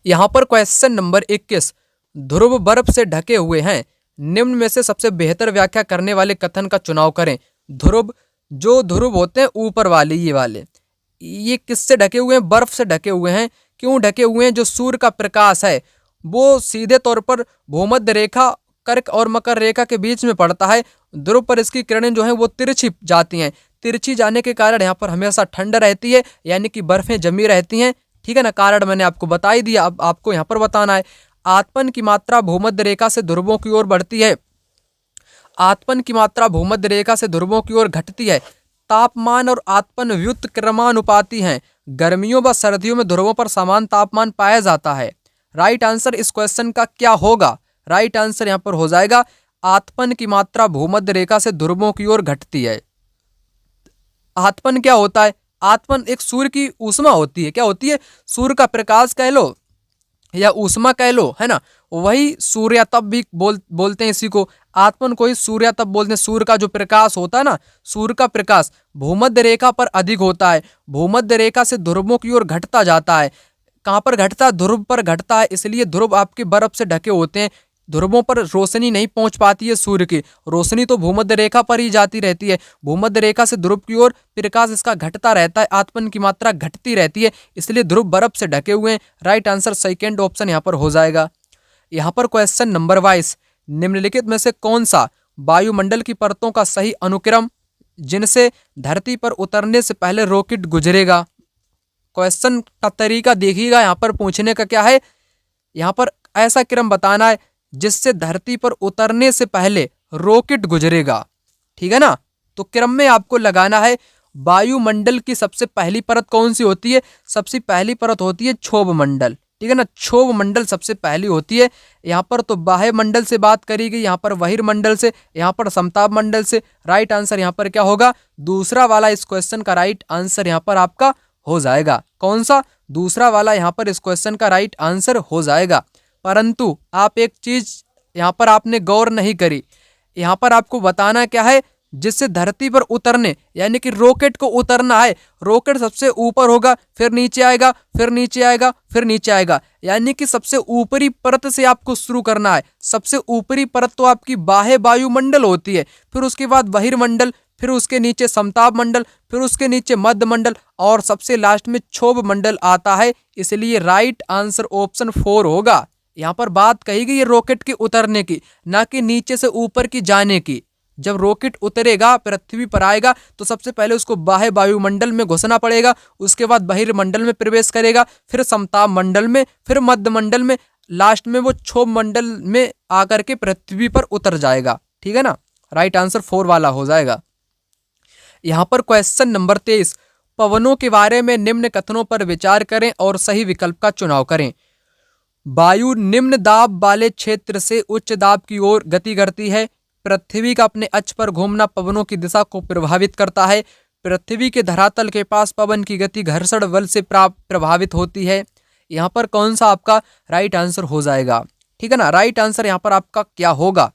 यहाँ पर क्वेश्चन नंबर 21, ध्रुव बर्फ से ढके हुए हैं, निम्न में से सबसे बेहतर व्याख्या करने वाले कथन का चुनाव करें। ध्रुव, जो ध्रुव होते हैं ऊपर वाले, ये वाले, ये किससे ढके हुए हैं, बर्फ से ढके हुए हैं। क्यों ढके हुए हैं, जो सूर्य का प्रकाश है वो सीधे तौर पर भूमध्य रेखा, कर्क और मकर रेखा के बीच में पड़ता है। ध्रुव पर इसकी किरणें जो हैं वो तिरछी जाती हैं, तिरछी जाने के कारण यहाँ पर हमेशा ठंड रहती है, यानी कि बर्फें जमी रहती हैं, ठीक है ना। कारण मैंने आपको बता ही दिया, अब आपको यहाँ पर बताना है। आत्मन की मात्रा भूमध्य रेखा से ध्रुवों की ओर बढ़ती है, आत्मन की मात्रा भूमध्य रेखा से ध्रुवों की ओर घटती है। तापमान और आत्मन व्युत्त क्रमानुपाती हैं, गर्मियों व सर्दियों में ध्रुवों पर समान तापमान पाया जाता है। राइट आंसर इस क्वेश्चन का क्या होगा, राइट आंसर यहाँ पर हो जाएगा आत्मन की मात्रा भूमध्य रेखा से ध्रुवों की ओर घटती है। आत्मन क्या होता है, आत्मन एक सूर्य की ऊष्मा होती है, क्या होती है, सूर्य का प्रकाश कह लो या ऊष्मा कह लो, है ना, वही सूर्यातप भी बोलते हैं इसी को, आत्मन को ही सूर्यातप बोलते हैं। सूर्य का जो प्रकाश होता है ना, सूर्य का प्रकाश भूमध्य रेखा पर अधिक होता है, भूमध्य रेखा से ध्रुवों की ओर घटता जाता है। कहाँ पर घटता है, ध्रुव पर घटता है, इसलिए ध्रुव आपके बर्फ से ढके होते हैं। ध्रुवों पर रोशनी नहीं पहुंच पाती है, सूर्य की रोशनी तो भूमध्य रेखा पर ही जाती रहती है, भूमध्य रेखा से ध्रुव की ओर प्रकाश इसका घटता रहता है, आत्मन की मात्रा घटती रहती है, इसलिए ध्रुव बर्फ से ढके हुए हैं। राइट आंसर सेकेंड ऑप्शन यहाँ पर हो जाएगा। यहाँ पर क्वेश्चन नंबर 22, निम्नलिखित में से कौन सा वायुमंडल की परतों का सही अनुक्रम जिनसे धरती पर उतरने से पहले रॉकेट गुजरेगा। क्वेश्चन का तरीका देखिएगा, यहाँ पर पूछने का क्या है, यहाँ पर ऐसा क्रम बताना है जिससे धरती पर उतरने से पहले रॉकेट गुजरेगा, ठीक है ना। तो क्रम में आपको लगाना है, वायुमंडल की सबसे पहली परत कौन सी होती है, सबसे पहली परत होती है क्षोभ मंडल, ठीक है ना, क्षोभ मंडल सबसे पहली होती है। यहाँ पर तो बाह्य मंडल से बात करी गई, यहाँ पर बहिर्मंडल से, यहाँ पर समताप मंडल से। राइट आंसर यहाँ पर क्या होगा, दूसरा वाला इस क्वेश्चन का राइट आंसर यहाँ पर आपका हो जाएगा। कौन सा, दूसरा वाला यहाँ पर इस क्वेश्चन का राइट आंसर हो जाएगा। परंतु आप एक चीज यहाँ पर आपने गौर नहीं करी, यहाँ पर आपको बताना क्या है, जिससे धरती पर उतरने, यानी कि रॉकेट को उतरना है, रॉकेट सबसे ऊपर होगा, फिर नीचे आएगा, फिर नीचे आएगा, फिर नीचे आएगा, यानी कि सबसे ऊपरी परत से आपको शुरू करना है। सबसे ऊपरी परत तो आपकी बाह्य वायुमंडल होती है, फिर उसके बाद बहिर्मंडल, फिर उसके नीचे समताप मंडल, फिर उसके नीचे मध्य मंडल और सबसे लास्ट में क्षोभ मंडल आता है। इसलिए राइट आंसर ऑप्शन 4 होगा। यहाँ पर बात कही गई है रॉकेट के उतरने की, ना कि नीचे से ऊपर की जाने की। जब रॉकेट उतरेगा, पृथ्वी पर आएगा, तो सबसे पहले उसको बाह्य वायुमंडल में घुसना पड़ेगा, उसके बाद बहिर्मंडल में प्रवेश करेगा, फिर समताप मंडल में, फिर मध्य मंडल में, लास्ट में वो क्षोभ मंडल में आकर के पृथ्वी पर उतर जाएगा, ठीक है ना। राइट आंसर 4 वाला हो जाएगा। यहाँ पर क्वेश्चन नंबर 23, पवनों के बारे में निम्न कथनों पर विचार करें और सही विकल्प का चुनाव करें। वायु निम्न दाब वाले क्षेत्र से उच्च दाब की ओर गति करती है। पृथ्वी का अपने अक्ष पर घूमना पवनों की दिशा को प्रभावित करता है। पृथ्वी के धरातल के पास पवन की गति घर्षण बल से प्रभावित होती है। यहाँ पर कौन सा आपका राइट आंसर हो जाएगा, ठीक है ना। राइट आंसर यहाँ पर आपका क्या होगा,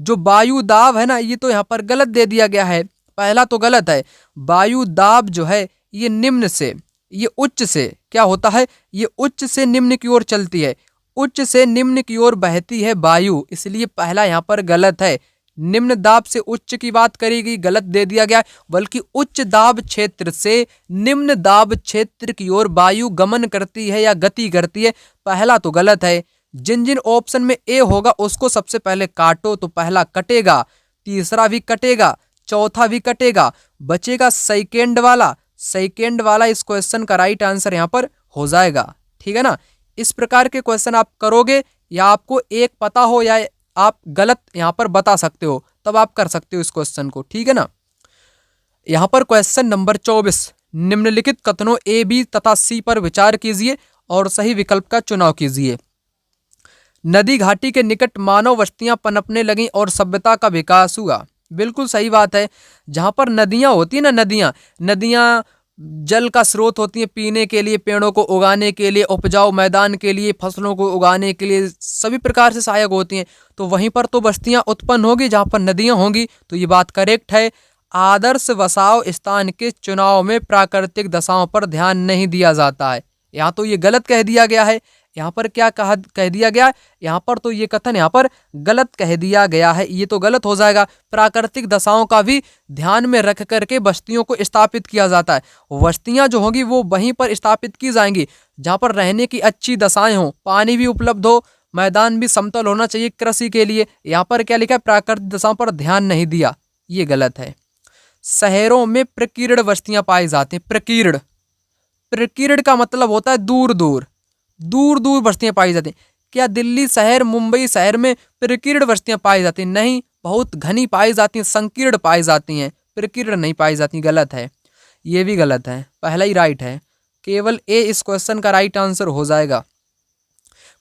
जो वायु दाब है ना, ये तो यहाँ पर गलत दे दिया गया है, पहला तो गलत है। वायु दाब जो है ये निम्न से, ये उच्च से क्या होता है, ये उच्च से निम्न की ओर चलती है, उच्च से निम्न की ओर बहती है वायु, इसलिए पहला यहाँ पर गलत है। निम्न दाब से उच्च की बात करेगी, गलत दे दिया गया है, बल्कि उच्च दाब क्षेत्र से निम्न दाब क्षेत्र की ओर वायु गमन करती है या गति करती है। पहला तो गलत है। जिन जिन ऑप्शन में ए होगा उसको सबसे पहले काटो, तो पहला कटेगा, तीसरा भी कटेगा, चौथा भी कटेगा, बचेगा सेकेंड वाला इस क्वेश्चन का राइट आंसर यहाँ पर हो जाएगा। ठीक है ना। इस प्रकार के क्वेश्चन आप करोगे, या आपको एक पता हो या आप गलत यहाँ पर बता सकते हो, तब आप कर सकते हो इस क्वेश्चन को। ठीक है ना। यहाँ पर क्वेश्चन नंबर 24, निम्नलिखित कथनों ए, बी तथा सी पर विचार कीजिए और सही विकल्प का चुनाव कीजिए। नदी घाटी के निकट मानव बस्तियां पनपने लगीं और सभ्यता का विकास हुआ। बिल्कुल सही बात है। जहाँ पर नदियाँ होती है ना, नदियाँ जल का स्रोत होती हैं, पीने के लिए, पेड़ों को उगाने के लिए, उपजाऊ मैदान के लिए, फसलों को उगाने के लिए, सभी प्रकार से सहायक होती हैं। तो वहीं पर तो बस्तियां उत्पन्न होगी जहाँ पर नदियां होंगी। तो ये बात करेक्ट है। आदर्श बसाव स्थान के चुनाव में प्राकृतिक दशाओं पर ध्यान नहीं दिया जाता है। यहाँ तो ये गलत कह दिया गया है। यहाँ पर क्या कह दिया गया, यहाँ पर तो ये कथन यहाँ पर गलत कह दिया गया है। ये तो गलत हो जाएगा। प्राकृतिक दशाओं का भी ध्यान में रख करके बस्तियों को स्थापित किया जाता है। बस्तियां जो होंगी वो वहीं पर स्थापित की जाएंगी जहाँ पर रहने की अच्छी दशाएं हों, पानी भी उपलब्ध हो, मैदान भी समतल होना चाहिए कृषि के लिए। यहाँ पर क्या लिखा है, प्राकृतिक दशाओं पर ध्यान नहीं दिया, ये गलत है। शहरों में प्रकीर्ण बस्तियां पाई जाती हैं। प्रकीर्ण का मतलब होता है दूर दूर बस्तियां पाई जाती हैं। क्या दिल्ली शहर, मुंबई शहर में प्रकीर्ण बस्तियां पाई जाती हैं? नहीं, बहुत घनी पाई जाती हैं, संकीर्ण पाई जाती हैं, प्रकीर्ण नहीं पाई जाती। गलत है, ये भी गलत है। पहला ही राइट है, केवल ए इस क्वेश्चन का राइट आंसर हो जाएगा।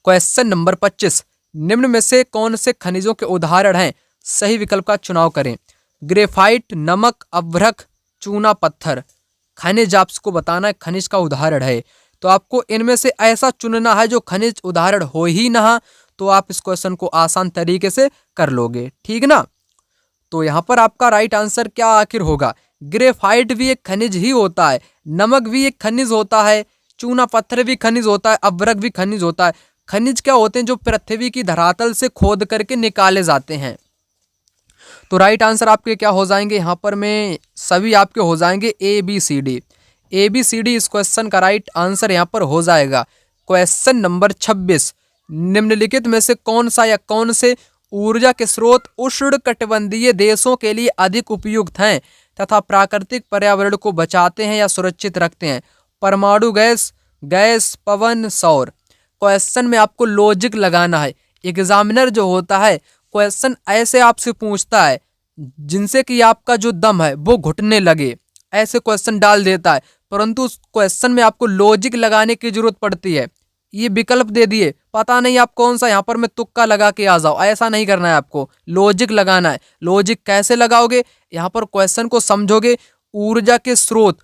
क्वेश्चन नंबर 25, निम्न में से कौन से खनिजों के उदाहरण हैं? सही विकल्प का चुनाव करें। ग्रेफाइट, नमक, अभ्रक, चूना पत्थर। खनिज आपको बताना है, खनिज का उदाहरण है। तो आपको इनमें से ऐसा चुनना है जो खनिज उदाहरण हो ही ना, तो आप इस क्वेश्चन को आसान तरीके से कर लोगे। ठीक ना। तो यहाँ पर आपका राइट आंसर क्या आखिर होगा? ग्रेफाइट भी एक खनिज ही होता है, नमक भी एक खनिज होता है, चूना पत्थर भी खनिज होता है, अभ्रक भी खनिज होता है। खनिज क्या होते हैं? जो पृथ्वी की धरातल से खोद करके निकाले जाते हैं। तो राइट आंसर आपके क्या हो जाएंगे? यहाँ पर में सभी आपके हो जाएंगे ए बी सी डी इस क्वेश्चन का राइट आंसर यहाँ पर हो जाएगा। क्वेश्चन नंबर 26, निम्नलिखित में से कौन सा या कौन से ऊर्जा के स्रोत उष्णकटिबंधीय देशों के लिए अधिक उपयुक्त हैं तथा प्राकृतिक पर्यावरण को बचाते हैं या सुरक्षित रखते हैं? परमाणु गैस, पवन, सौर। क्वेश्चन में आपको लॉजिक लगाना है। एग्जामिनर जो होता है क्वेश्चन ऐसे आपसे पूछता है जिनसे कि आपका जो दम है वो घुटने लगे, ऐसे क्वेश्चन डाल देता है। परंतु उस क्वेश्चन में आपको लॉजिक लगाने की जरूरत पड़ती है। ये विकल्प दे दिए, पता नहीं आप कौन सा, यहाँ पर मैं तुक्का लगा के आ जाओ, ऐसा नहीं करना है। आपको लॉजिक लगाना है। लॉजिक कैसे लगाओगे? यहाँ पर क्वेश्चन को समझोगे। ऊर्जा के स्रोत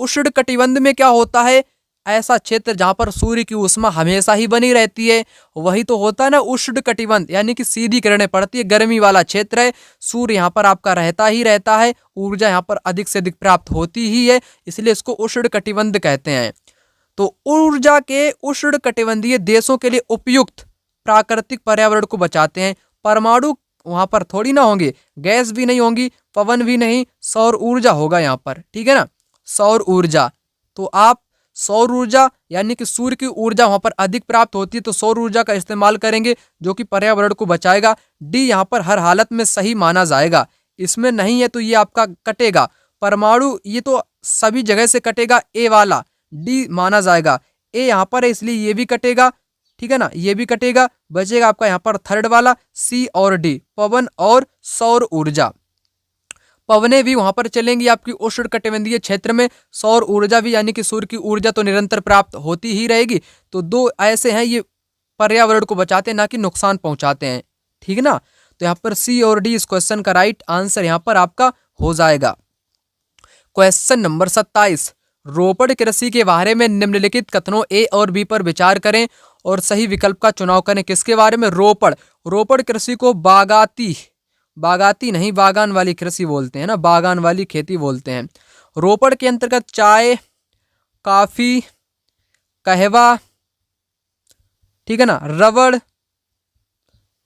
उष्णकटिबंध में क्या होता है? ऐसा क्षेत्र जहाँ पर सूर्य की ऊष्मा हमेशा ही बनी रहती है, वही तो होता है ना उष्णकटिबंध, यानी कि सीधी किरणें पड़ती है, गर्मी वाला क्षेत्र है। सूर्य यहाँ पर आपका रहता ही रहता है, ऊर्जा यहाँ पर अधिक से अधिक प्राप्त होती ही है, इसलिए इसको उष्णकटिबंध कहते हैं। तो ऊर्जा के उष्णकटिबंधीय देशों के लिए उपयुक्त प्राकृतिक पर्यावरण को बचाते हैं। परमाणु वहां पर थोड़ी ना होंगे, गैस भी नहीं होंगी, पवन भी नहीं, सौर ऊर्जा होगा यहाँ पर। ठीक है ना, सौर ऊर्जा। तो आप सौर ऊर्जा यानी कि सूर्य की ऊर्जा वहां पर अधिक प्राप्त होती है, तो सौर ऊर्जा का इस्तेमाल करेंगे जो कि पर्यावरण को बचाएगा। डी यहाँ पर हर हालत में सही माना जाएगा। इसमें नहीं है तो ये आपका कटेगा। परमाणु ये तो सभी जगह से कटेगा, ए वाला डी माना जाएगा। ए यहाँ पर है इसलिए ये भी कटेगा। ठीक है ना, ये भी कटेगा। बचेगा आपका यहाँ पर थर्ड वाला सी और डी, पवन और सौर ऊर्जा। पवनें भी वहां पर चलेंगी आपकी उष्णकटिबंधीय क्षेत्र में। सौर ऊर्जा भी यानी कि सूर्य की ऊर्जा तो निरंतर प्राप्त होती ही रहेगी। तो दो ऐसे हैं, ये पर्यावरण को बचाते हैं ना कि नुकसान पहुंचाते हैं। ठीक है ना। तो यहाँ पर सी और डी इस क्वेश्चन का राइट आंसर यहाँ पर आपका हो जाएगा। क्वेश्चन नंबर 27, रोपड़ कृषि के बारे में निम्नलिखित कथनों ए और बी पर विचार करें और सही विकल्प का चुनाव करें। किसके बारे में? रोपड़ कृषि को बागाती नहीं, बागान वाली कृषि बोलते हैं ना, बागान वाली खेती बोलते हैं। रोपड़ के अंतर्गत चाय, कॉफी, कहवा, ठीक है ना, रबड़,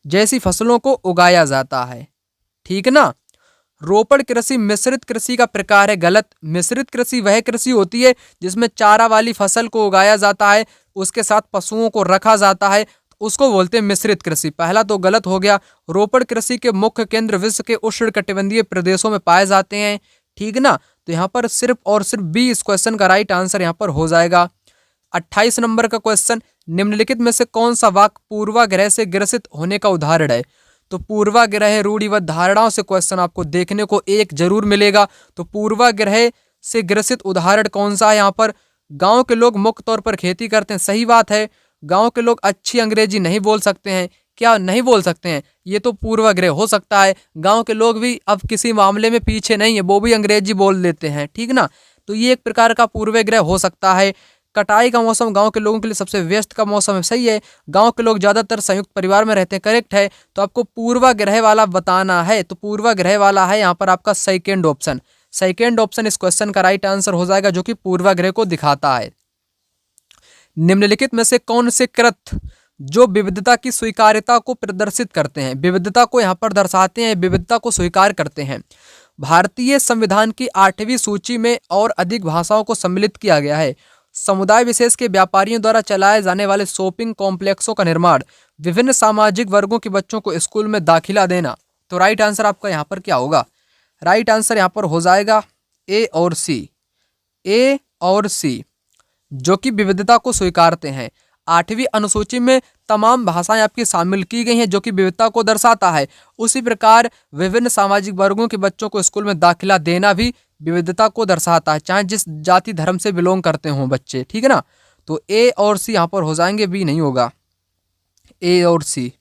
जैसी फसलों को उगाया जाता है। ठीक ना। रोपण कृषि मिश्रित कृषि का प्रकार है, गलत। मिश्रित कृषि वह कृषि होती है जिसमें चारा वाली फसल को उगाया जाता है, उसके साथ पशुओं को रखा जाता है, उसको बोलते हैं मिश्रित कृषि। पहला तो गलत हो गया। रोपण कृषि के मुख्य केंद्र विश्व के उष्णकटिबंधीय प्रदेशों में पाए जाते हैं। ठीक ना। तो यहाँ पर सिर्फ और सिर्फ बी इस क्वेश्चन का राइट आंसर यहाँ पर हो जाएगा। 28 नंबर का क्वेश्चन, निम्नलिखित में से कौन सा वाक्य पूर्वाग्रह से ग्रसित होने का उदाहरण है? तो पूर्वाग्रह रूढ़िबद्ध धारणाओं से क्वेश्चन आपको देखने को एक जरूर मिलेगा। तो पूर्वाग्रह से ग्रसित उदाहरण कौन सा है? यहाँ पर गांव के लोग मुख्य तौर पर खेती करते हैं, सही बात है। गांव के लोग अच्छी अंग्रेजी नहीं बोल सकते हैं, क्या नहीं बोल सकते हैं? ये तो पूर्वाग्रह हो सकता है। गांव के लोग भी अब किसी मामले में पीछे नहीं है, वो भी अंग्रेजी बोल लेते हैं। ठीक ना। तो ये एक प्रकार का पूर्वाग्रह हो सकता है। कटाई का मौसम गांव के लोगों के लिए सबसे व्यस्त का मौसम है, सही है। गांव के लोग ज्यादातर संयुक्त परिवार में रहते हैं, करेक्ट है। तो आपको पूर्वाग्रह वाला बताना है, तो पूर्वाग्रह वाला है यहाँ पर आपका सेकेंड ऑप्शन। सेकेंड ऑप्शन इस क्वेश्चन का राइट आंसर हो जाएगा, जो कि पूर्वाग्रह को दिखाता है। निम्नलिखित में से कौन से कृत्य जो विविधता की स्वीकार्यता को प्रदर्शित करते हैं, विविधता को यहाँ पर दर्शाते हैं, विविधता को स्वीकार करते हैं? भारतीय संविधान की 8वीं सूची में और अधिक भाषाओं को सम्मिलित किया गया है। समुदाय विशेष के व्यापारियों द्वारा चलाए जाने वाले शॉपिंग कॉम्प्लेक्सों का निर्माण, विभिन्न सामाजिक वर्गों के बच्चों को स्कूल में दाखिला देना। तो राइट आंसर आपका यहाँ पर क्या होगा? राइट आंसर यहाँ पर हो जाएगा ए और सी। ए और सी जो कि विविधता को स्वीकारते हैं। 8वीं अनुसूची में तमाम भाषाएं आपकी शामिल की गई हैं, जो कि विविधता को दर्शाता है। उसी प्रकार विभिन्न सामाजिक वर्गों के बच्चों को स्कूल में दाखिला देना भी विविधता को दर्शाता है, चाहे जिस जाति धर्म से बिलोंग करते हों बच्चे। ठीक है ना। तो ए और सी यहाँ पर हो जाएंगे, बी नहीं होगा। ए और सी।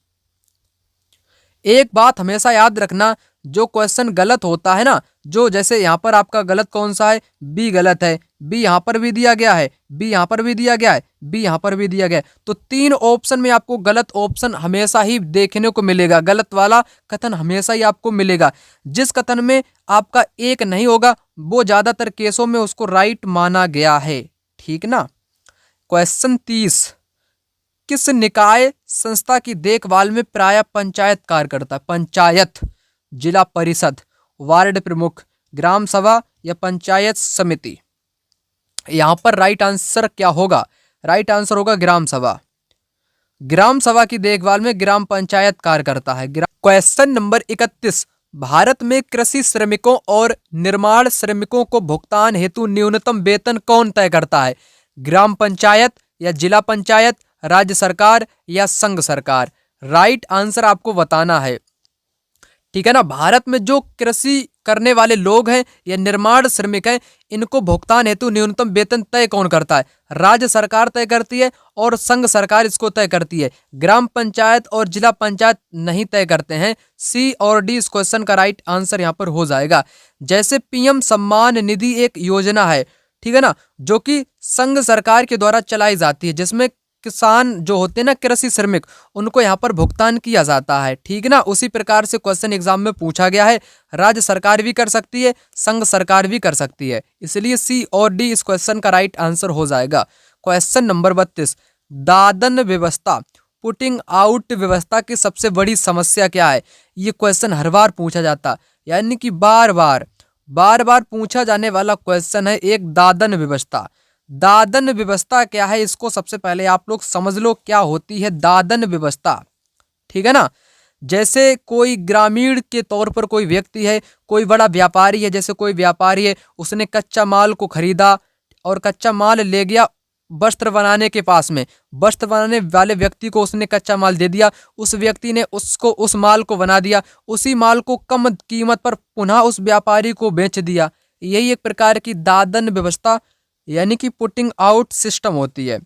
एक बात हमेशा याद रखना, जो क्वेश्चन गलत होता है ना, जो जैसे यहाँ पर आपका गलत कौन सा है? बी गलत है। बी यहाँ पर भी दिया गया है, बी यहाँ पर भी दिया गया है, बी यहाँ पर भी दिया गया है। तो 3 ऑप्शन में आपको गलत ऑप्शन हमेशा ही देखने को मिलेगा, गलत वाला कथन हमेशा ही आपको मिलेगा। जिस कथन में आपका एक नहीं होगा वो ज्यादातर केसों में उसको राइट माना गया है। ठीक ना। क्वेश्चन 30, किस निकाय संस्था की देखभाल में प्राय पंचायत कार्य करता है? पंचायत, जिला परिषद, वार्ड प्रमुख, ग्राम सभा या पंचायत समिति? यहां पर राइट आंसर क्या होगा? राइट आंसर होगा ग्राम सभा। ग्राम सभा की देखभाल में ग्राम पंचायत कार्य करता है। क्वेश्चन नंबर 31, भारत में कृषि श्रमिकों और निर्माण श्रमिकों को भुगतान हेतु न्यूनतम वेतन कौन तय करता है? ग्राम पंचायत या जिला पंचायत, राज्य सरकार या संघ सरकार? राइट आंसर आपको बताना है। ठीक है ना। भारत में जो कृषि करने वाले लोग हैं या निर्माण श्रमिक हैं, इनको भुगतान हेतु न्यूनतम वेतन तय कौन करता है? राज्य सरकार तय करती है और संघ सरकार इसको तय करती है। ग्राम पंचायत और जिला पंचायत नहीं तय करते हैं। सी और डी इस क्वेश्चन का राइट आंसर यहाँ पर हो जाएगा। जैसे पीएम सम्मान निधि एक योजना है, ठीक है ना, जो कि संघ सरकार के द्वारा चलाई जाती है, जिसमें किसान जो होते हैं ना, कृषि श्रमिक, उनको यहाँ पर भुगतान किया जाता है। ठीक ना। उसी प्रकार से क्वेश्चन एग्जाम में पूछा गया है। राज्य सरकार भी कर सकती है, संघ सरकार भी कर सकती है, इसलिए सी और डी इस क्वेश्चन का राइट आंसर हो जाएगा। क्वेश्चन नंबर 32, दादन व्यवस्था, पुटिंग आउट व्यवस्था की सबसे बड़ी समस्या क्या है? ये क्वेश्चन हर बार पूछा जाता, यानी कि बार बार पूछा जाने वाला क्वेश्चन है एक दादन व्यवस्था। दादन व्यवस्था क्या है, इसको सबसे पहले आप लोग समझ लो क्या होती है दादन व्यवस्था। ठीक है ना। जैसे कोई ग्रामीण के तौर पर कोई व्यक्ति है, कोई बड़ा व्यापारी है, जैसे कोई व्यापारी है, उसने कच्चा माल को खरीदा और कच्चा माल ले गया वस्त्र बनाने के पास में, वस्त्र बनाने वाले व्यक्ति को उसने कच्चा माल दे दिया, उस व्यक्ति ने उसको उस माल को बना दिया, उसी माल को कम कीमत पर पुनः उस व्यापारी को बेच दिया। यही एक प्रकार की दादन व्यवस्था यानी कि पुटिंग आउट सिस्टम होती है।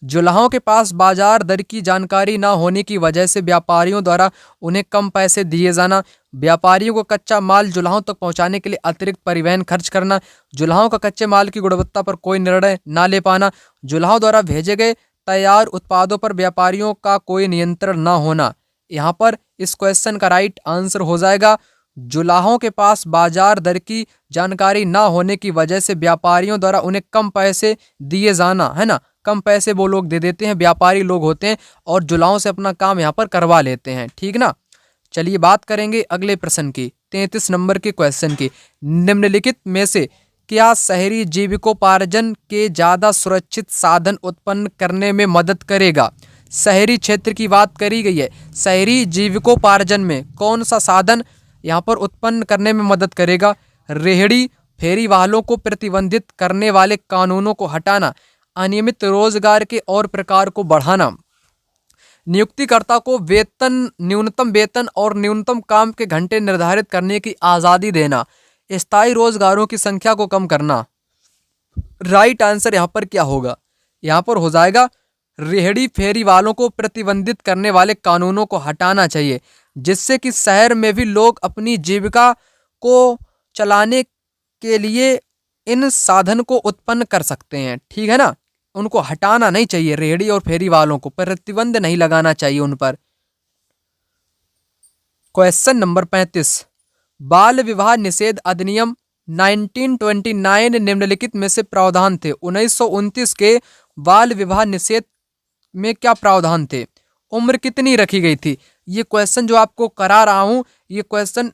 जुलाहों के पास बाजार दर की जानकारी ना होने की वजह से व्यापारियों द्वारा उन्हें कम पैसे दिए जाना, व्यापारियों को कच्चा माल जुलाहों तक पहुंचाने के लिए अतिरिक्त परिवहन खर्च करना, जुलाहों का कच्चे माल की गुणवत्ता पर कोई निर्णय ना ले पाना, जुलाहों द्वारा भेजे गए तैयार उत्पादों पर व्यापारियों का कोई नियंत्रण ना होना। यहाँ पर इस क्वेश्चन का राइट आंसर हो जाएगा जुलाहों के पास बाजार दर की जानकारी ना होने की वजह से व्यापारियों द्वारा उन्हें कम पैसे दिए जाना, है ना, कम पैसे वो लोग दे देते हैं, व्यापारी लोग होते हैं और जुलाहों से अपना काम यहाँ पर करवा लेते हैं। ठीक ना। चलिए बात करेंगे अगले प्रश्न की, 33 नंबर के क्वेश्चन की। निम्नलिखित में से क्या शहरी जीविकोपार्जन के ज़्यादा सुरक्षित साधन उत्पन्न करने में मदद करेगा? शहरी क्षेत्र की बात करी गई है। शहरी जीविकोपार्जन में कौन सा साधन यहाँ पर उत्पन्न करने में मदद करेगा? रेहड़ी फेरी वालों को प्रतिबंधित करने वाले कानूनों को हटाना, अनियमित रोजगार के और प्रकार को बढ़ाना, नियुक्तिकर्ता को न्यूनतम वेतन और न्यूनतम काम के घंटे निर्धारित करने की आज़ादी देना, स्थायी रोजगारों की संख्या को कम करना। राइट आंसर यहाँ पर क्या होगा? यहाँ पर हो जाएगा रेहड़ी फेरी वालों को प्रतिबंधित करने वाले कानूनों को हटाना चाहिए, जिससे कि शहर में भी लोग अपनी जीविका को चलाने के लिए इन साधन को उत्पन्न कर सकते हैं। ठीक है ना। उनको हटाना नहीं चाहिए, रेहड़ी और फेरी वालों को प्रतिबंध नहीं लगाना चाहिए उन पर। क्वेश्चन नंबर 35, बाल विवाह निषेध अधिनियम 1929 निम्नलिखित में से प्रावधान थे। 1929 के बाल विवाह निषेध में क्या प्रावधान थे? उम्र कितनी रखी गई थी? ये क्वेश्चन जो आपको करा रहा हूं, ये क्वेश्चन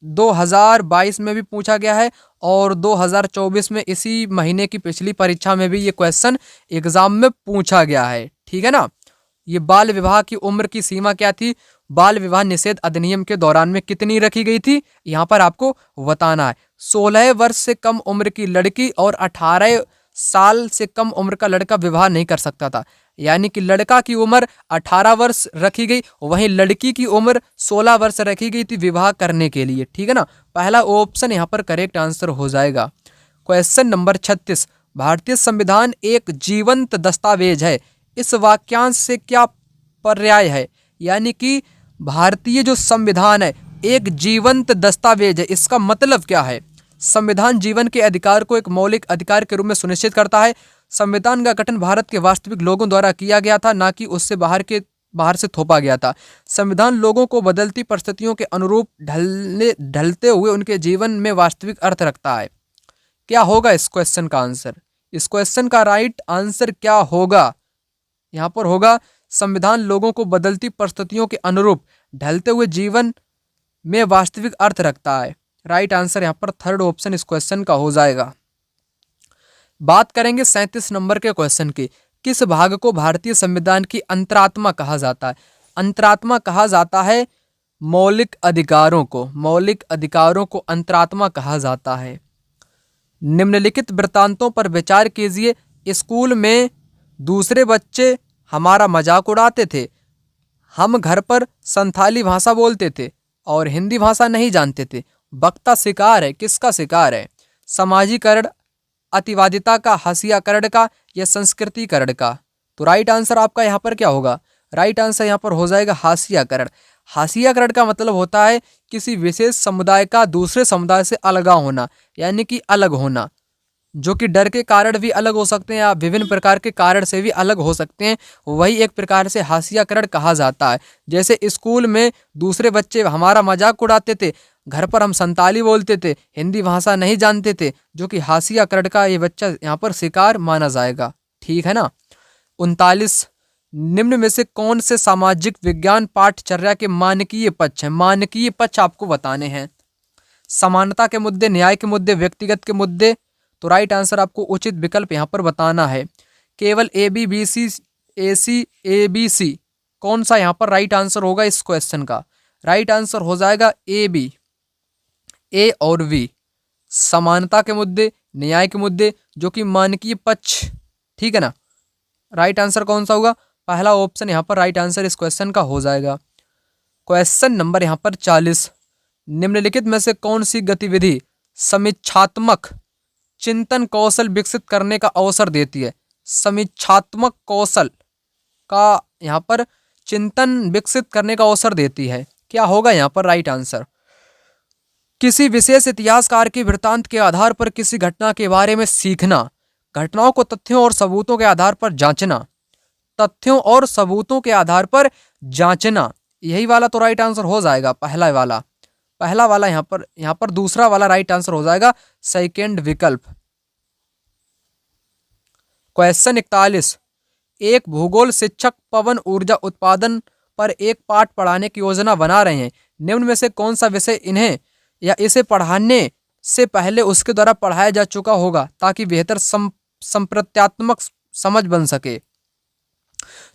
2022 में भी पूछा गया है और 2024 में इसी महीने की पिछली परीक्षा में भी ये क्वेश्चन एग्जाम में पूछा गया है। ठीक है ना। ये बाल विवाह की उम्र की सीमा क्या थी? बाल विवाह निषेध अधिनियम के दौरान में कितनी रखी गई थी, यहाँ पर आपको बताना है। 16 वर्ष से कम उम्र की लड़की और 18 साल से कम उम्र का लड़का विवाह नहीं कर सकता था। यानी कि लड़का की उम्र 18 वर्ष रखी गई, वहीं लड़की की उम्र 16 वर्ष रखी गई थी विवाह करने के लिए। ठीक है ना। पहला ऑप्शन यहाँ पर करेक्ट आंसर हो जाएगा। क्वेश्चन नंबर 36, भारतीय संविधान एक जीवंत दस्तावेज है, इस वाक्यांश से क्या पर्याय है? यानी कि भारतीय जो संविधान है एक जीवंत दस्तावेज है, इसका मतलब क्या है? संविधान जीवन के अधिकार को एक मौलिक अधिकार के रूप में सुनिश्चित करता है। संविधान का गठन भारत के वास्तविक लोगों द्वारा किया गया था, ना कि उससे बाहर से थोपा गया था। संविधान लोगों को बदलती परिस्थितियों के अनुरूप ढलते हुए उनके जीवन में वास्तविक अर्थ रखता है। क्या होगा इस क्वेश्चन का आंसर? इस क्वेश्चन का राइट आंसर क्या होगा? यहाँ पर होगा संविधान लोगों को बदलती परिस्थितियों के अनुरूप ढलते हुए जीवन में वास्तविक अर्थ रखता है। राइट आंसर यहाँ पर थर्ड ऑप्शन इस क्वेश्चन का हो जाएगा। बात करेंगे 37 नंबर के क्वेश्चन की। किस भाग को भारतीय संविधान की अंतरात्मा कहा जाता है? अंतरात्मा कहा जाता है मौलिक अधिकारों को। मौलिक अधिकारों को अंतरात्मा कहा जाता है। निम्नलिखित वृत्तांतों पर विचार कीजिए। स्कूल में दूसरे बच्चे हमारा मजाक उड़ाते थे, हम घर पर संथाली भाषा बोलते थे और हिंदी भाषा नहीं जानते थे। वक्ता शिकार है, किसका शिकार है? समाजीकरण, अतिवादिता का, हाशियाकरण का या संस्कृतिकरण का? तो राइट आंसर आपका यहाँ पर क्या होगा? राइट आंसर यहाँ पर हो जाएगा हाशियाकरण। हाशियाकरण का मतलब होता है किसी विशेष समुदाय का दूसरे समुदाय से अलगाव होना, यानी कि अलग होना, जो कि डर के कारण भी अलग हो सकते हैं या विभिन्न प्रकार के कारण से भी अलग हो सकते हैं। वही एक प्रकार से हाशियाकरण कहा जाता है। जैसे स्कूल में दूसरे बच्चे हमारा मजाक उड़ाते थे, घर पर हम संताली बोलते थे, हिंदी भाषा नहीं जानते थे, जो कि हाशियाकरण का ये बच्चा यहाँ पर शिकार माना जाएगा। ठीक है ना। 39, निम्न में से कौन से सामाजिक विज्ञान पाठचर्या के मानकीय पक्ष हैं? मानकीय पक्ष आपको बताने हैं। समानता के मुद्दे, न्याय के मुद्दे, व्यक्तिगत के मुद्दे। तो राइट आंसर आपको उचित विकल्प यहाँ पर बताना है। केवल ABC कौन सा यहाँ पर राइट आंसर होगा इस क्वेश्चन का? राइट आंसर हो जाएगा AB, A और V। समानता के मुद्दे, न्याय के मुद्दे, जो कि मानकीय पक्ष। ठीक है ना। राइट आंसर कौन सा होगा? पहला ऑप्शन यहाँ पर राइट आंसर इस क्वेश्चन का हो जाएगा। क्वेश्चन नंबर यहाँ पर 40, निम्नलिखित में से कौन सी गतिविधि समीक्षात्मक चिंतन कौशल विकसित करने का अवसर देती है? समीक्षात्मक कौशल का यहाँ पर चिंतन विकसित करने का अवसर देती है। क्या होगा यहाँ पर राइट आंसर? किसी विशेष इतिहासकार के वृत्तांत के आधार पर किसी घटना के बारे में सीखना, घटनाओं को तथ्यों और सबूतों के आधार पर जांचना, तथ्यों और सबूतों के आधार पर जांचना। यही वाला तो राइट आंसर हो जाएगा, पहला वाला यहाँ पर दूसरा वाला राइट आंसर हो जाएगा, सेकंड विकल्प। क्वेश्चन 41, एक भूगोल शिक्षक पवन ऊर्जा उत्पादन पर एक पाठ पढ़ाने की योजना बना रहे हैं। निम्न में से कौन सा विषय इन्हें या इसे पढ़ाने से पहले उसके द्वारा पढ़ाया जा चुका होगा ताकि बेहतर संप्रत्यात्मक समझ बन सके।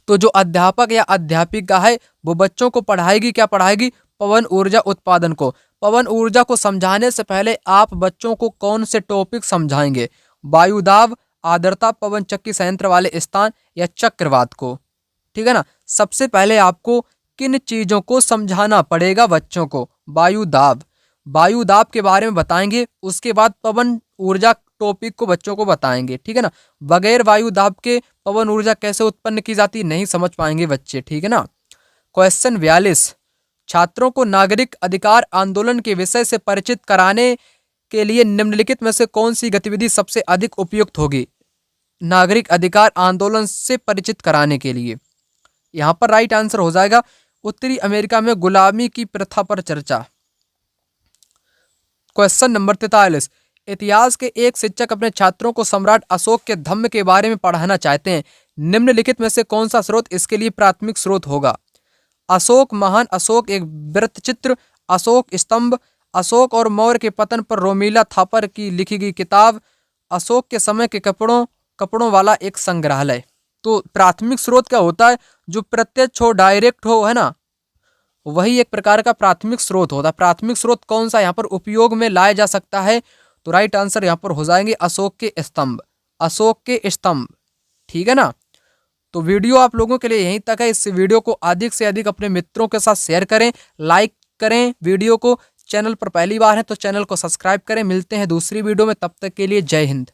तो जो अध्यापक या अध्यापिका है वो बच्चों को पढ़ाएगी, क्या पढ़ाएगी? पवन ऊर्जा उत्पादन को। पवन ऊर्जा को समझाने से पहले आप बच्चों को कौन से टॉपिक समझाएंगे? वायुदाब, आर्द्रता, पवन चक्की संयंत्र वाले स्थान या चक्रवात को। ठीक है ना। सबसे पहले आपको किन चीजों को समझाना पड़ेगा बच्चों को? वायुदाब। वायुदाब के बारे में बताएंगे, उसके बाद पवन ऊर्जा टॉपिक को बच्चों को बताएंगे। ठीक है ना। बगैर वायुदाब के पवन ऊर्जा कैसे उत्पन्न की जाती नहीं समझ पाएंगे बच्चे। ठीक है ना। क्वेश्चन 42, छात्रों को नागरिक अधिकार आंदोलन के विषय से परिचित कराने के लिए निम्नलिखित में से कौन सी गतिविधि सबसे अधिक उपयुक्त होगी? नागरिक अधिकार आंदोलन से परिचित कराने के लिए यहाँ पर राइट आंसर हो जाएगा उत्तरी अमेरिका में गुलामी की प्रथा पर चर्चा। क्वेश्चन नंबर 43, इतिहास के एक शिक्षक अपने छात्रों को सम्राट अशोक के धम्म के बारे में पढ़ाना चाहते हैं। निम्नलिखित में से कौन सा स्रोत इसके लिए प्राथमिक स्रोत होगा? अशोक महान, अशोक एक वृत्तचित्र, अशोक स्तंभ, अशोक और मौर्य के पतन पर रोमिला थापर की लिखी गई किताब, अशोक के समय के कपड़ों वाला एक संग्रहालय। तो प्राथमिक स्रोत क्या होता है? जो प्रत्यक्ष हो, डायरेक्ट हो, है ना, वही एक प्रकार का प्राथमिक स्रोत होता है। प्राथमिक स्रोत कौन सा यहाँ पर उपयोग में लाया जा सकता है? तो राइट आंसर यहाँ पर हो जाएंगे अशोक के स्तंभ, अशोक के स्तंभ। ठीक है ना। तो वीडियो आप लोगों के लिए यहीं तक है। इस वीडियो को अधिक से अधिक अपने मित्रों के साथ शेयर करें, लाइक करें वीडियो को। चैनल पर पहली बार है तो चैनल को सब्सक्राइब करें। मिलते हैं दूसरी वीडियो में, तब तक के लिए जय हिंद।